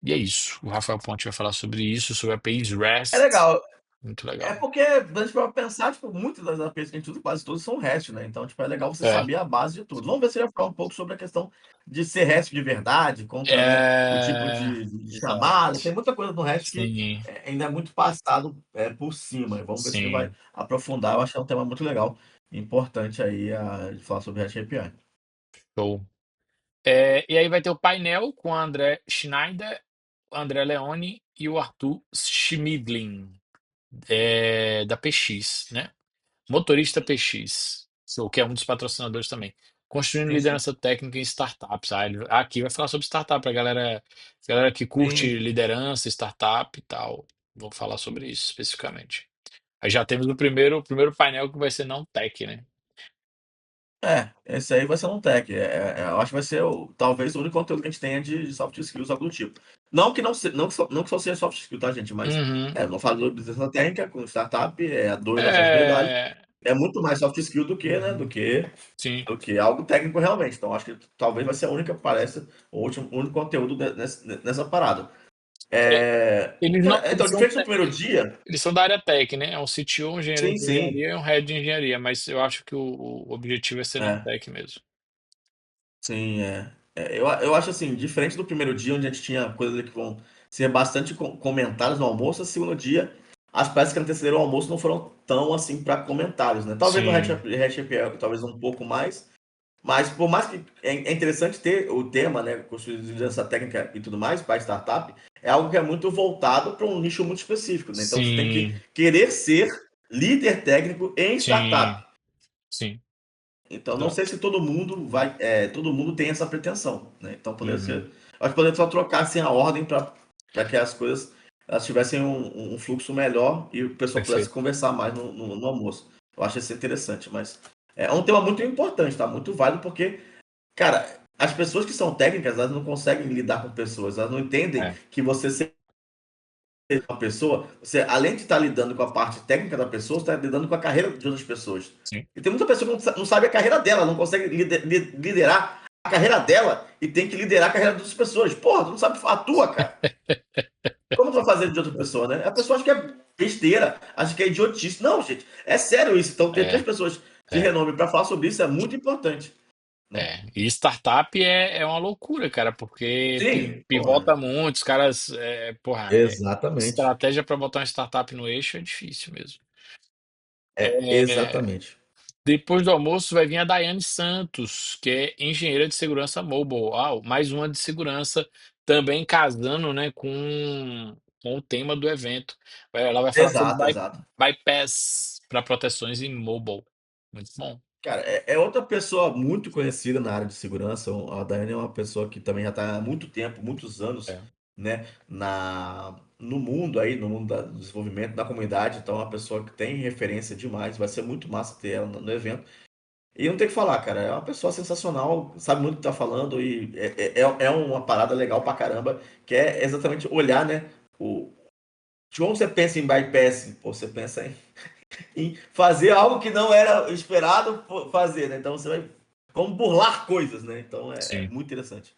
e é isso. O Rafael Ponte vai falar sobre isso, sobre APIs É REST. legal. Muito É legal. porque, a gente vai pensar, tipo, muitas das APIs que a gente usa, quase todas são REST, né? Então, tipo, é legal você É, saber a base de tudo. Vamos ver se ele vai falar um pouco sobre a questão de ser REST de verdade, contra, né, o tipo é, de chamada. Tem exato. muita coisa no REST que Sim, ainda é muito passado por cima. E vamos ver se ele vai sim. aprofundar. Eu acho que é um tema muito legal e importante aí de falar sobre REST API. Show. E aí vai ter o painel com o André Schneider, o André Leone e o Arthur Schmidlin, da PX, né? Motorista PX, que é um dos patrocinadores também. Construindo Sim, sim. liderança técnica em startups. Aqui vai falar sobre startup, a galera que curte Sim. liderança, startup e tal. Vou falar sobre isso especificamente. Aí já temos o primeiro painel que vai ser não tech, né? Esse aí vai ser um tech. Eu acho que vai ser talvez o único conteúdo que a gente tenha de soft skills, algo do tipo. Não que não que só seja soft skill, tá, gente? Mas Uhum. não falo de business técnica com startup, é a dor da acessibilidade. É, É muito mais soft skill do que, né? uhum. Sim. Do que algo técnico realmente. Então, acho que talvez vai ser a única palestra, o único conteúdo nessa parada. É, Eles não, Então, eles são, diferente do primeiro dia, eles são da área tech, né? É um CTO, um engenheiro sim, de sim. engenharia e um head de engenharia, mas eu acho que o objetivo é ser não É. tech mesmo. Sim, eu acho assim, diferente do primeiro dia, onde a gente tinha coisas que vão ser bastante comentadas no almoço, o segundo dia, as peças que antecederam o almoço não foram tão assim para comentários, né? Talvez no Sim, Hatch APL, talvez um pouco mais, mas por mais que é interessante ter o tema, né, construir liderança técnica e tudo mais para startup, é algo que é muito voltado para um nicho muito específico, né? Então você tem que sim, querer ser líder técnico em sim, startup. sim. Então, não sei Exato. se todo mundo tem essa pretensão, né? Então, poderia Uhum. ser, acho que poderia só trocar assim a ordem para que as coisas elas tivessem um fluxo melhor e o pessoal pudesse Perfeito. conversar mais no almoço. Eu acho isso interessante, mas é um tema muito importante, tá? Muito válido porque, cara, as pessoas que são técnicas, elas não conseguem lidar com pessoas, elas não entendem É, que você ser uma pessoa, você além de estar lidando com a parte técnica da pessoa, você está lidando com a carreira de outras pessoas. sim. E tem muita pessoa que não sabe a carreira dela, não consegue liderar a carreira dela e tem que liderar a carreira de outras pessoas. Porra, tu não sabe a tua, cara. Como tu vai fazer de outra pessoa, né? A pessoa acha que é besteira, acha que é idiotice. Não, gente, é sério isso. Então, ter três É, pessoas de é, renome para falar sobre isso é muito importante, né? E startup é uma loucura, cara, porque Sim, porra. pivota muito, os caras, porra, Exatamente. estratégia para botar uma startup no eixo é difícil mesmo. É, Exatamente. Depois do almoço vai vir a Daiane Santos, que é engenheira de segurança mobile. Mais uma de segurança, também casando, né, com o tema do evento. Ela vai falar sobre Exato, exato. bypass para proteções em mobile. Muito bom. Cara, é outra pessoa muito conhecida na área de segurança. A Daiane é uma pessoa que também já está há muito tempo, muitos anos, É. né, no mundo aí, no mundo do desenvolvimento, da comunidade. Então, é uma pessoa que tem referência demais. Vai ser muito massa ter ela no evento. E não tem o que falar, cara. É uma pessoa sensacional, sabe muito o que tá falando e é uma parada legal pra caramba, que é exatamente olhar, né? O, de como você pensa em bypass, pô, você pensa em fazer algo que não era esperado fazer, né? Então você vai como burlar coisas, né? Então é Sim, muito interessante.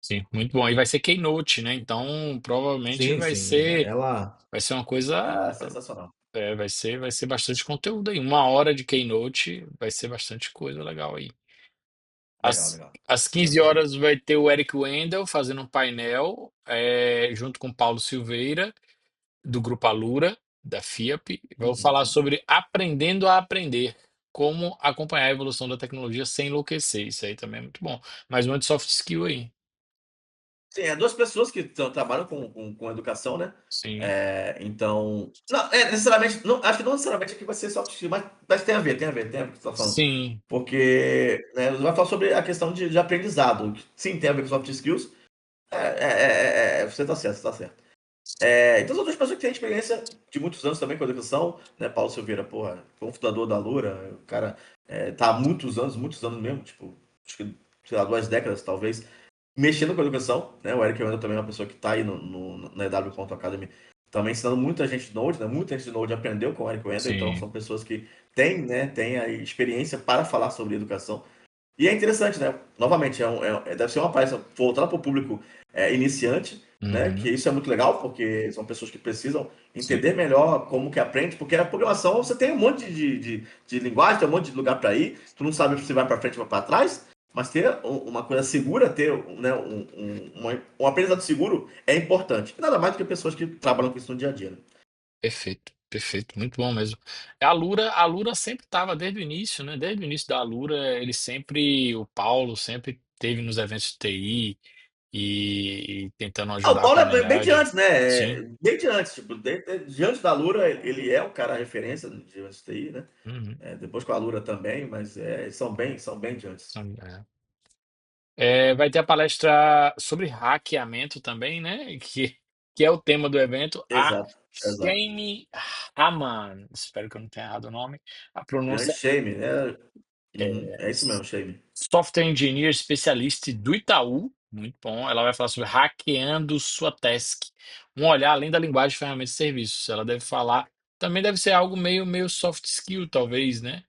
sim, muito bom. E vai ser Keynote, né? Então, provavelmente Sim, sim. vai ser uma Ela coisa, é sensacional. vai ser bastante conteúdo aí. 1 hora de Keynote vai ser bastante coisa legal aí. Legal, legal. Às Eu 15 gostei. horas vai ter o Eric Wendel fazendo um painel, junto com Paulo Silveira, do Grupo Alura, da FIAP. Vou falar Uhum. sobre aprendendo a aprender, como acompanhar a evolução da tecnologia sem enlouquecer. Isso aí também é muito bom. Mais uma de soft skill aí. Sim, é duas pessoas que trabalham com educação, né? Sim, Então, não, necessariamente, não, acho que não necessariamente aqui vai ser soft skill, mas tem a ver com o que você está falando. sim, Porque, né, vai falar sobre a questão de aprendizado. Sim, tem a ver com soft skills. Você está certo, você está certo. Então são duas pessoas que têm experiência de muitos anos também com educação, né? Paulo Silveira, porra, cofundador da Lura, o cara tá há muitos anos mesmo, tipo, acho que, sei lá, 2 décadas talvez, mexendo com a educação, né? O Eric Wendel também é uma pessoa que está aí na EW Academy, também ensinando muita gente de Node, né? Muita gente de Node aprendeu com o Eric Wendel, então sim, são pessoas que têm, né, têm a experiência para falar sobre educação. E é interessante, né? Novamente, deve ser uma palestra voltada para o público iniciante, né? uhum, Que isso é muito legal, porque são pessoas que precisam sim, entender melhor como que aprende, porque a programação você tem um monte de linguagem, tem um monte de lugar para ir, tu não sabe se vai para frente ou para trás, mas ter uma coisa segura, ter né, um aprendizado seguro é importante. E nada mais do que pessoas que trabalham com isso no dia a dia, né? perfeito, perfeito, muito bom mesmo. A Lura sempre estava desde o início, né? Desde o início da Lura, o Paulo sempre teve nos eventos de TI e tentando Ah, o ajudar a Paulo é bem de comunidade. antes, né? Sim, Bem de antes, tipo, de antes da Lura, ele é o cara referência de antes de TI, né? uhum, Depois com a Lura também, mas são bem de antes. é. Vai ter a palestra sobre hackeamento também, né? Que é o tema do evento. A Exato, exato. Shane Haman, espero que eu não tenha errado o nome. A pronúncia Shame, né? Uhum, é é isso mesmo, Shame. Software Engineer Specialist do Itaú. Muito bom. Ela vai falar sobre hackeando sua task. Um olhar além da linguagem de ferramentas e serviços. Ela deve falar. Também deve ser algo meio soft skill, talvez, né?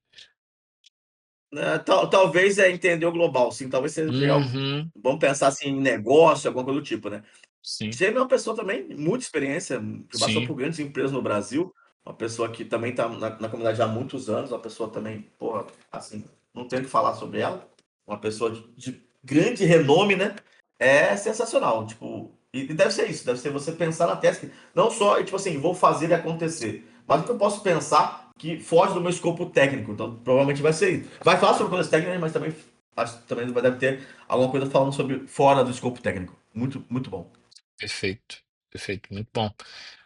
Talvez entender o global, sim. Talvez seja pegar Uhum, vamos pensar assim em negócio, alguma coisa do tipo, né? sim, Jamie é uma pessoa também, muita experiência, que passou sim, por grandes empresas no Brasil, uma pessoa que também está na comunidade há muitos anos, uma pessoa também, porra, assim, não tenho o que falar sobre ela, uma pessoa de grande renome, né? É sensacional, tipo, e deve ser isso, deve ser você pensar na task, não só, tipo assim, vou fazer ele acontecer, mas o que eu posso pensar que foge do meu escopo técnico, então provavelmente vai ser isso. Vai falar sobre coisas técnicas, mas também, acho que também deve ter alguma coisa falando sobre fora do escopo técnico. Muito, muito bom. perfeito, perfeito, muito bom.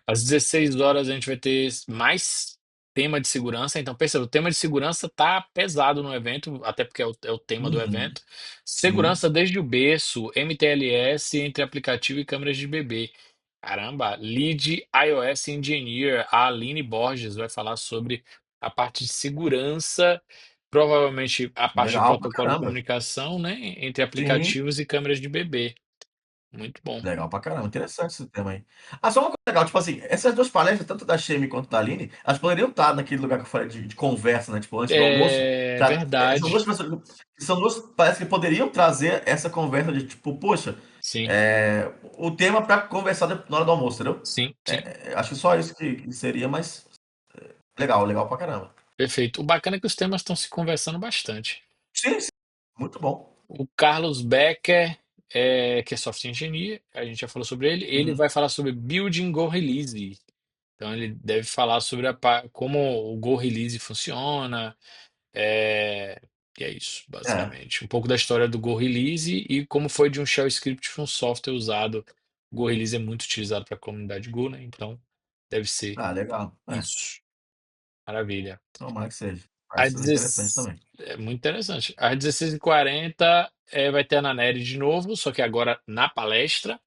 Às 16 horas a gente vai ter mais tema de segurança. Então, perceba, o tema de segurança tá pesado no evento, até porque é o tema do Uhum. evento. Sim. Segurança desde o berço, MTLS entre aplicativo e câmeras de bebê. Caramba, Lead iOS Engineer, a Aline Borges vai falar sobre a parte de segurança, provavelmente a parte de Legal pra protocolo de caramba. comunicação, né, entre Sim. aplicativos e câmeras de bebê. Muito bom. Legal pra caramba. Interessante esse tema aí. Ah, só uma coisa legal, tipo assim, essas duas palestras, tanto da Shemi quanto da Aline, elas poderiam estar naquele lugar que eu falei de conversa, né? Tipo, antes do almoço. É São duas verdade. pessoas, são duas, parece que poderiam trazer essa conversa de tipo, poxa, Sim, o tema pra conversar na hora do almoço, entendeu? sim, sim. Acho que só isso que seria, mas legal, legal pra caramba. Perfeito. O bacana é que os temas estão se conversando bastante. Sim, sim. Muito bom. O Carlos Becker, que é software engineer, a gente já falou sobre ele, ele Uhum. vai falar sobre Building Go Release. Então ele deve falar sobre como o Go Release funciona. é, E é isso, É. basicamente. Um pouco da história do Go Release e como foi de um shell script para um software usado. O Go Release é muito utilizado para a comunidade Go, né? Então deve ser Ah, legal. isso. Maravilha. Tomara que seja. Às Parece interessante 16... também. É muito interessante. Às 16h40 vai ter a Naneri de novo, só que agora na palestra,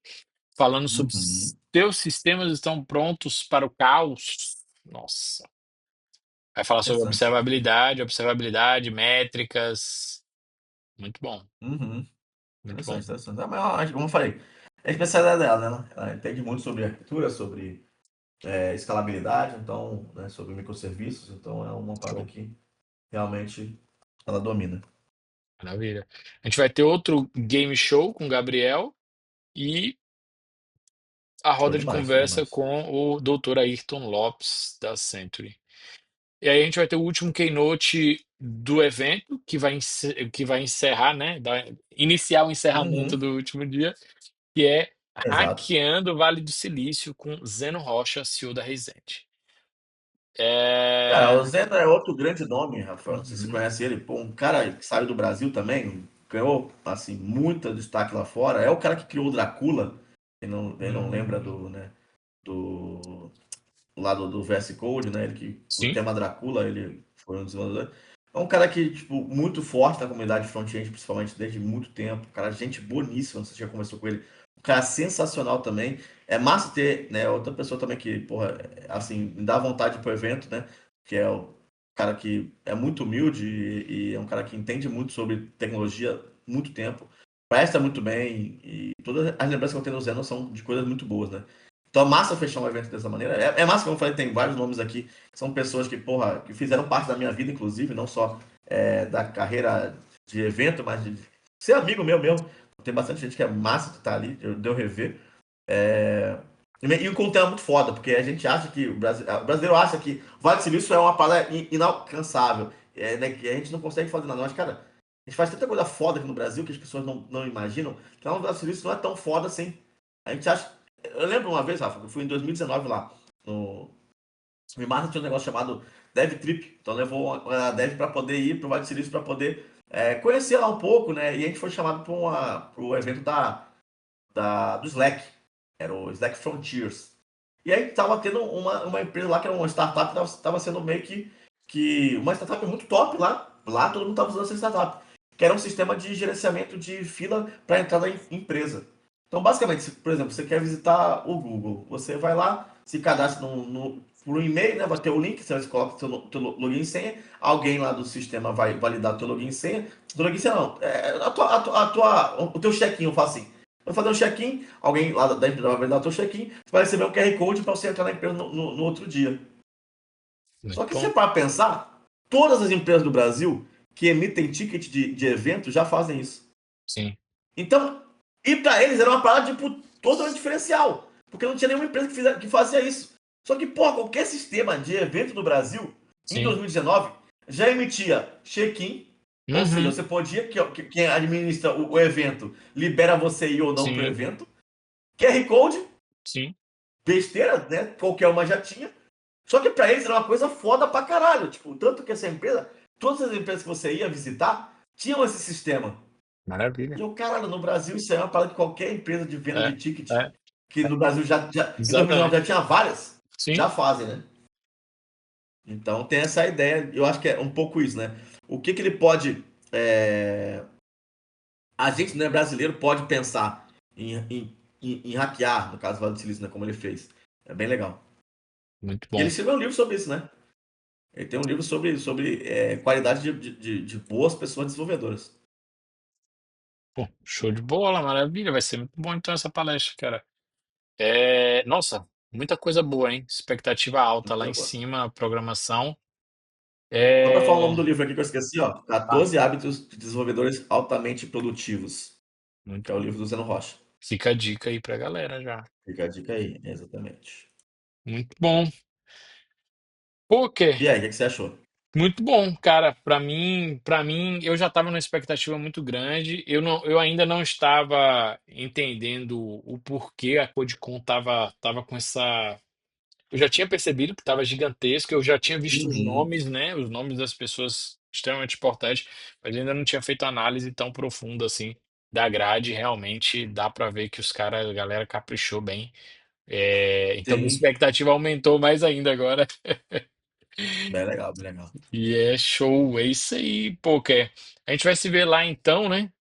falando sobre Uhum. seus sistemas estão prontos para o caos. Nossa, Vai falar sobre Interessante. observabilidade, métricas. Muito bom, Uhum. muito Interessante, bom. interessante. Ah, mas, como eu falei, é a especialidade dela, né? Ela entende muito sobre arquitetura, sobre escalabilidade, então, né, sobre microserviços, então é uma parada Show. que realmente ela domina. Maravilha. A gente vai ter outro game show com o Gabriel e a Show roda de demais, show conversa demais. com o Dr. Ayrton Lopes, da Century. E aí a gente vai ter o último keynote do evento, que vai encerrar, né? Iniciar o encerramento Uhum. do último dia, que é Exato. Hackeando o Vale do Silício com Zeno Rocha, CEO da Reisente. Cara, É... o Zeno é outro grande nome, Rafael. Não sei se você Uhum, conhece ele. Pô, um cara que saiu do Brasil também, ganhou, assim, muito destaque lá fora. É o cara que criou o Drácula. Quem não lembra uhum. do, né, do lá do VS Code, né? Ele que o Sim, tema Drácula, ele foi um desenvolvedor. É um cara que, tipo, muito forte na comunidade front-end, principalmente desde muito tempo. Um cara, gente boníssima, você já conversou com ele. Um cara sensacional também. É massa ter, né, outra pessoa também que, porra, assim, me dá vontade pro evento, né? Que é o cara que é muito humilde e é um cara que entende muito sobre tecnologia há muito tempo. Presta muito bem e todas as lembranças que eu tenho do Zeno são de coisas muito boas, né? Então é massa fechar um evento dessa maneira. É massa, como eu falei, tem vários nomes aqui, que são pessoas que, porra, que fizeram parte da minha vida, inclusive, não só da carreira de evento, mas de ser amigo meu mesmo. Tem bastante gente que é massa de estar ali, de eu rever. É... E o conteúdo é muito foda, porque a gente acha que o brasileiro acha que o Vale do Silício é uma parada inalcançável, né, que a gente não consegue fazer nada. Mas, cara, a gente faz tanta coisa foda aqui no Brasil que as pessoas não imaginam, que lá no Vale do Silício não é tão foda assim. A gente acha. Eu lembro uma vez, Rafa, que eu fui em 2019 lá. No Martin tinha um negócio chamado Dev Trip. Então levou a Dev para poder ir para o Vale do Silício para poder conhecer lá um pouco, né? E a gente foi chamado para o evento do Slack. Era o Slack Frontiers. E aí tava tendo uma empresa lá que era uma startup, tava sendo meio que uma startup muito top lá. Lá todo mundo tava usando essa startup. Que era um sistema de gerenciamento de fila para entrada em empresa. Então, basicamente, se, por exemplo, você quer visitar o Google, você vai lá, se cadastra por um e-mail, né? Vai ter o link, você coloca o teu login e senha, alguém lá do sistema vai validar o teu login e senha. Do login e senha não, o teu check-in, eu faço assim. Vai fazer um check-in, alguém lá da empresa vai validar o teu check-in, você vai receber um QR Code para você entrar na empresa no outro dia. muito Só que se bom. você para pensar, todas as empresas do Brasil que emitem ticket de evento já fazem isso. Sim, Então, e para eles era uma parada tipo, totalmente diferencial, porque não tinha nenhuma empresa que fazia isso. Só que, pô, qualquer sistema de evento no Brasil, em sim. 2019, já emitia check-in, ou seja, Uhum, você podia, quem administra o evento libera você ir ou não para o sim, evento. QR Code, sim, besteira, né? Qualquer uma já tinha. Só que para eles era uma coisa foda pra caralho. Tipo, tanto que essa empresa, todas as empresas que você ia visitar, tinham esse sistema. E maravilha. eu, caralho, no Brasil isso aí é uma parada que qualquer empresa de venda É, de ticket, é, que é, no Brasil em 2019 já exatamente. tinha várias, Sim, já fazem, né? Então tem essa ideia, eu acho que é um pouco isso, né? O que que ele pode. A gente, né, brasileiro, pode pensar em hackear, no caso do Vale do Silício, né, como ele fez. É bem legal. muito E ele bom. escreveu um livro sobre isso, né? Ele tem um livro sobre qualidade de boas pessoas desenvolvedoras. Pô, show de bola, maravilha. Vai ser muito bom então essa palestra, cara. Nossa, muita coisa boa, hein? Expectativa alta Muito lá em boa. cima, a programação. Só para falar o nome É, do livro aqui que eu esqueci, ó. ah, 14 hábitos de desenvolvedores altamente produtivos. muito Que é o bom. livro do Zeno Rocha. Fica a dica aí pra galera já. Fica a dica aí, exatamente. Muito bom. Poker, E aí, o que você achou? muito bom, cara. Para mim, eu já estava numa expectativa muito grande. Eu ainda não estava entendendo o porquê a Codecon tava com essa. Eu já tinha percebido que estava gigantesco, eu já tinha visto os Uhum. nomes, né? Os nomes das pessoas extremamente importantes, mas ainda não tinha feito análise tão profunda assim da grade. Realmente dá para ver que os caras, a galera caprichou bem. Então minha Sim. expectativa aumentou mais ainda agora. Bem legal, bem legal. E é show, é isso aí, pô, a gente vai se ver lá então, né?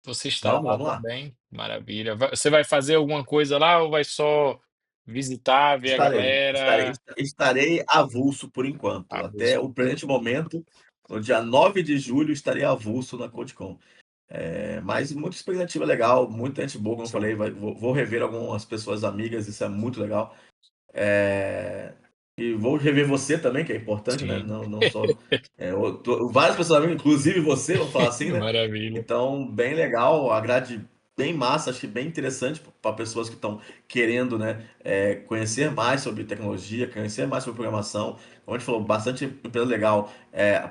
Você estará Vamos, lá vamos lá. também, maravilha. Você vai fazer alguma coisa lá ou vai só. visitar, ver a galera. Estarei avulso por enquanto. Ah, Até o presente momento, no dia 9 de julho, estarei avulso na CodeCon. Mas muita expectativa legal, muita gente boa, como eu falei, sim, vou rever algumas pessoas amigas, isso é muito legal. É, e vou rever você também, que é importante, né? sim. Não só. Várias pessoas amigas, inclusive você, vamos falar assim, né? Maravilha. Então, bem legal, a grade bem massa, acho que bem interessante para pessoas que estão querendo, né, conhecer mais sobre tecnologia, conhecer mais sobre programação. Como a gente falou, bastante empresa legal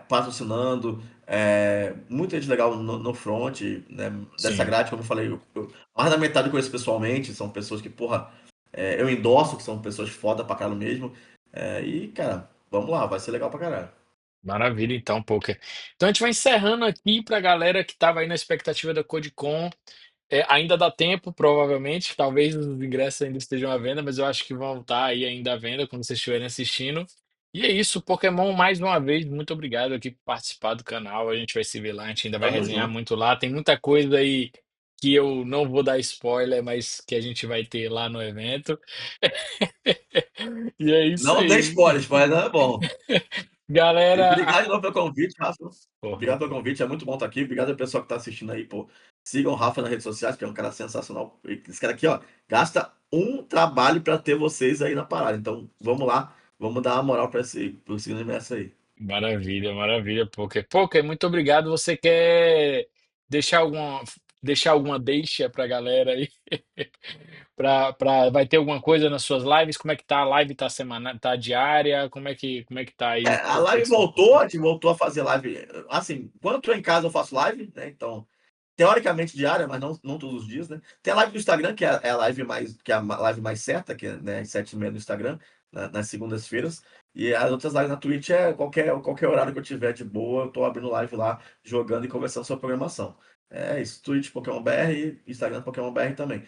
patrocinando, muita gente legal no front, né, dessa Sim, grade, como eu falei, mais da metade eu conheço pessoalmente, são pessoas que, porra, eu endosso, que são pessoas foda pra caralho mesmo. E, cara, vamos lá, vai ser legal pra caralho. maravilha então, Poker. Então a gente vai encerrando aqui para a galera que estava aí na expectativa da CodeCon. Ainda dá tempo, provavelmente. Talvez os ingressos ainda estejam à venda, mas eu acho que vão estar aí ainda à venda quando vocês estiverem assistindo. E é isso, Pokémon, mais uma vez, muito obrigado aqui por participar do canal. A gente vai se ver lá, a gente ainda vai Tamo resenhar junto. muito lá. Tem muita coisa aí que eu não vou dar spoiler, mas que a gente vai ter lá no evento. E é isso Não dê aí. spoilers, mas não é bom. E Galera, obrigado de novo pelo convite, Rafa. porra, Obrigado pelo convite, é muito bom estar aqui. Obrigado ao pessoal que está assistindo aí, pô. Sigam o Rafa nas redes sociais, que é um cara sensacional. Esse cara aqui, ó, gasta um trabalho para ter vocês aí na parada. Então, vamos lá, vamos dar uma moral para pro segundo imerso aí. maravilha, maravilha, Poker. Poker, muito obrigado. Você quer deixar alguma deixa pra galera aí? Vai ter alguma coisa nas suas lives? Como é que tá? A live tá semana, tá diária? Como é que tá aí A o live pessoal? voltou, a gente voltou a fazer live. Assim, quando eu tô em casa eu faço live, né? Então, teoricamente diária, mas não todos os dias, né? Tem a live do Instagram, que é a live mais certa, que é, né, às 7h30 no Instagram, nas segundas-feiras. E as outras lives na Twitch é qualquer horário que eu tiver de boa, eu tô abrindo live lá, jogando e conversando sobre programação. É isso, Twitch Pokémon BR, Instagram Pokémon BR também.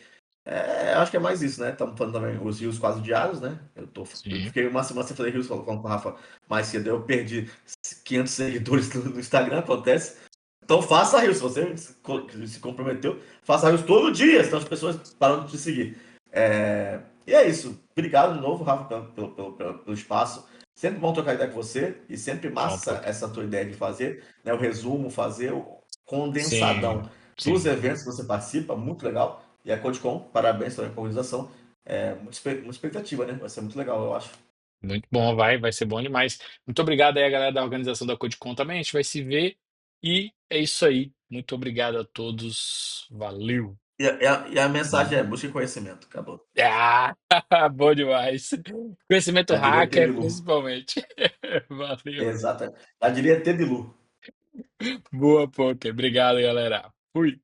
Acho que é mais isso, né? Estamos falando também os rios quase diários, né? Eu Sim, fiquei uma semana sem fazer rios falando com o Rafa mais cedo, eu perdi 500 seguidores no Instagram, acontece. Então faça rios, se você se comprometeu, faça rios todo dia, senão as pessoas param de te seguir. E é isso. Obrigado de novo, Rafa, pelo espaço. Sempre bom trocar ideia com você e sempre bom, massa Poker. essa tua ideia de fazer, né, o resumo, fazer o condensadão Sim, dos sim. eventos que você participa, muito legal. E a CodeCon, parabéns também pela organização. Muita expectativa, né? Vai ser muito legal, eu acho. Muito bom, vai ser bom demais. Muito obrigado aí a galera da organização da CodeCon também. A gente vai se ver. E é isso aí. Muito obrigado a todos. Valeu. E a mensagem é busque conhecimento. Acabou. Ah, bom demais. Conhecimento Já diria hacker, Tebilu. principalmente. Valeu. Exatamente. Já diria Tebilu. Boa, poker. Obrigado, galera. Fui.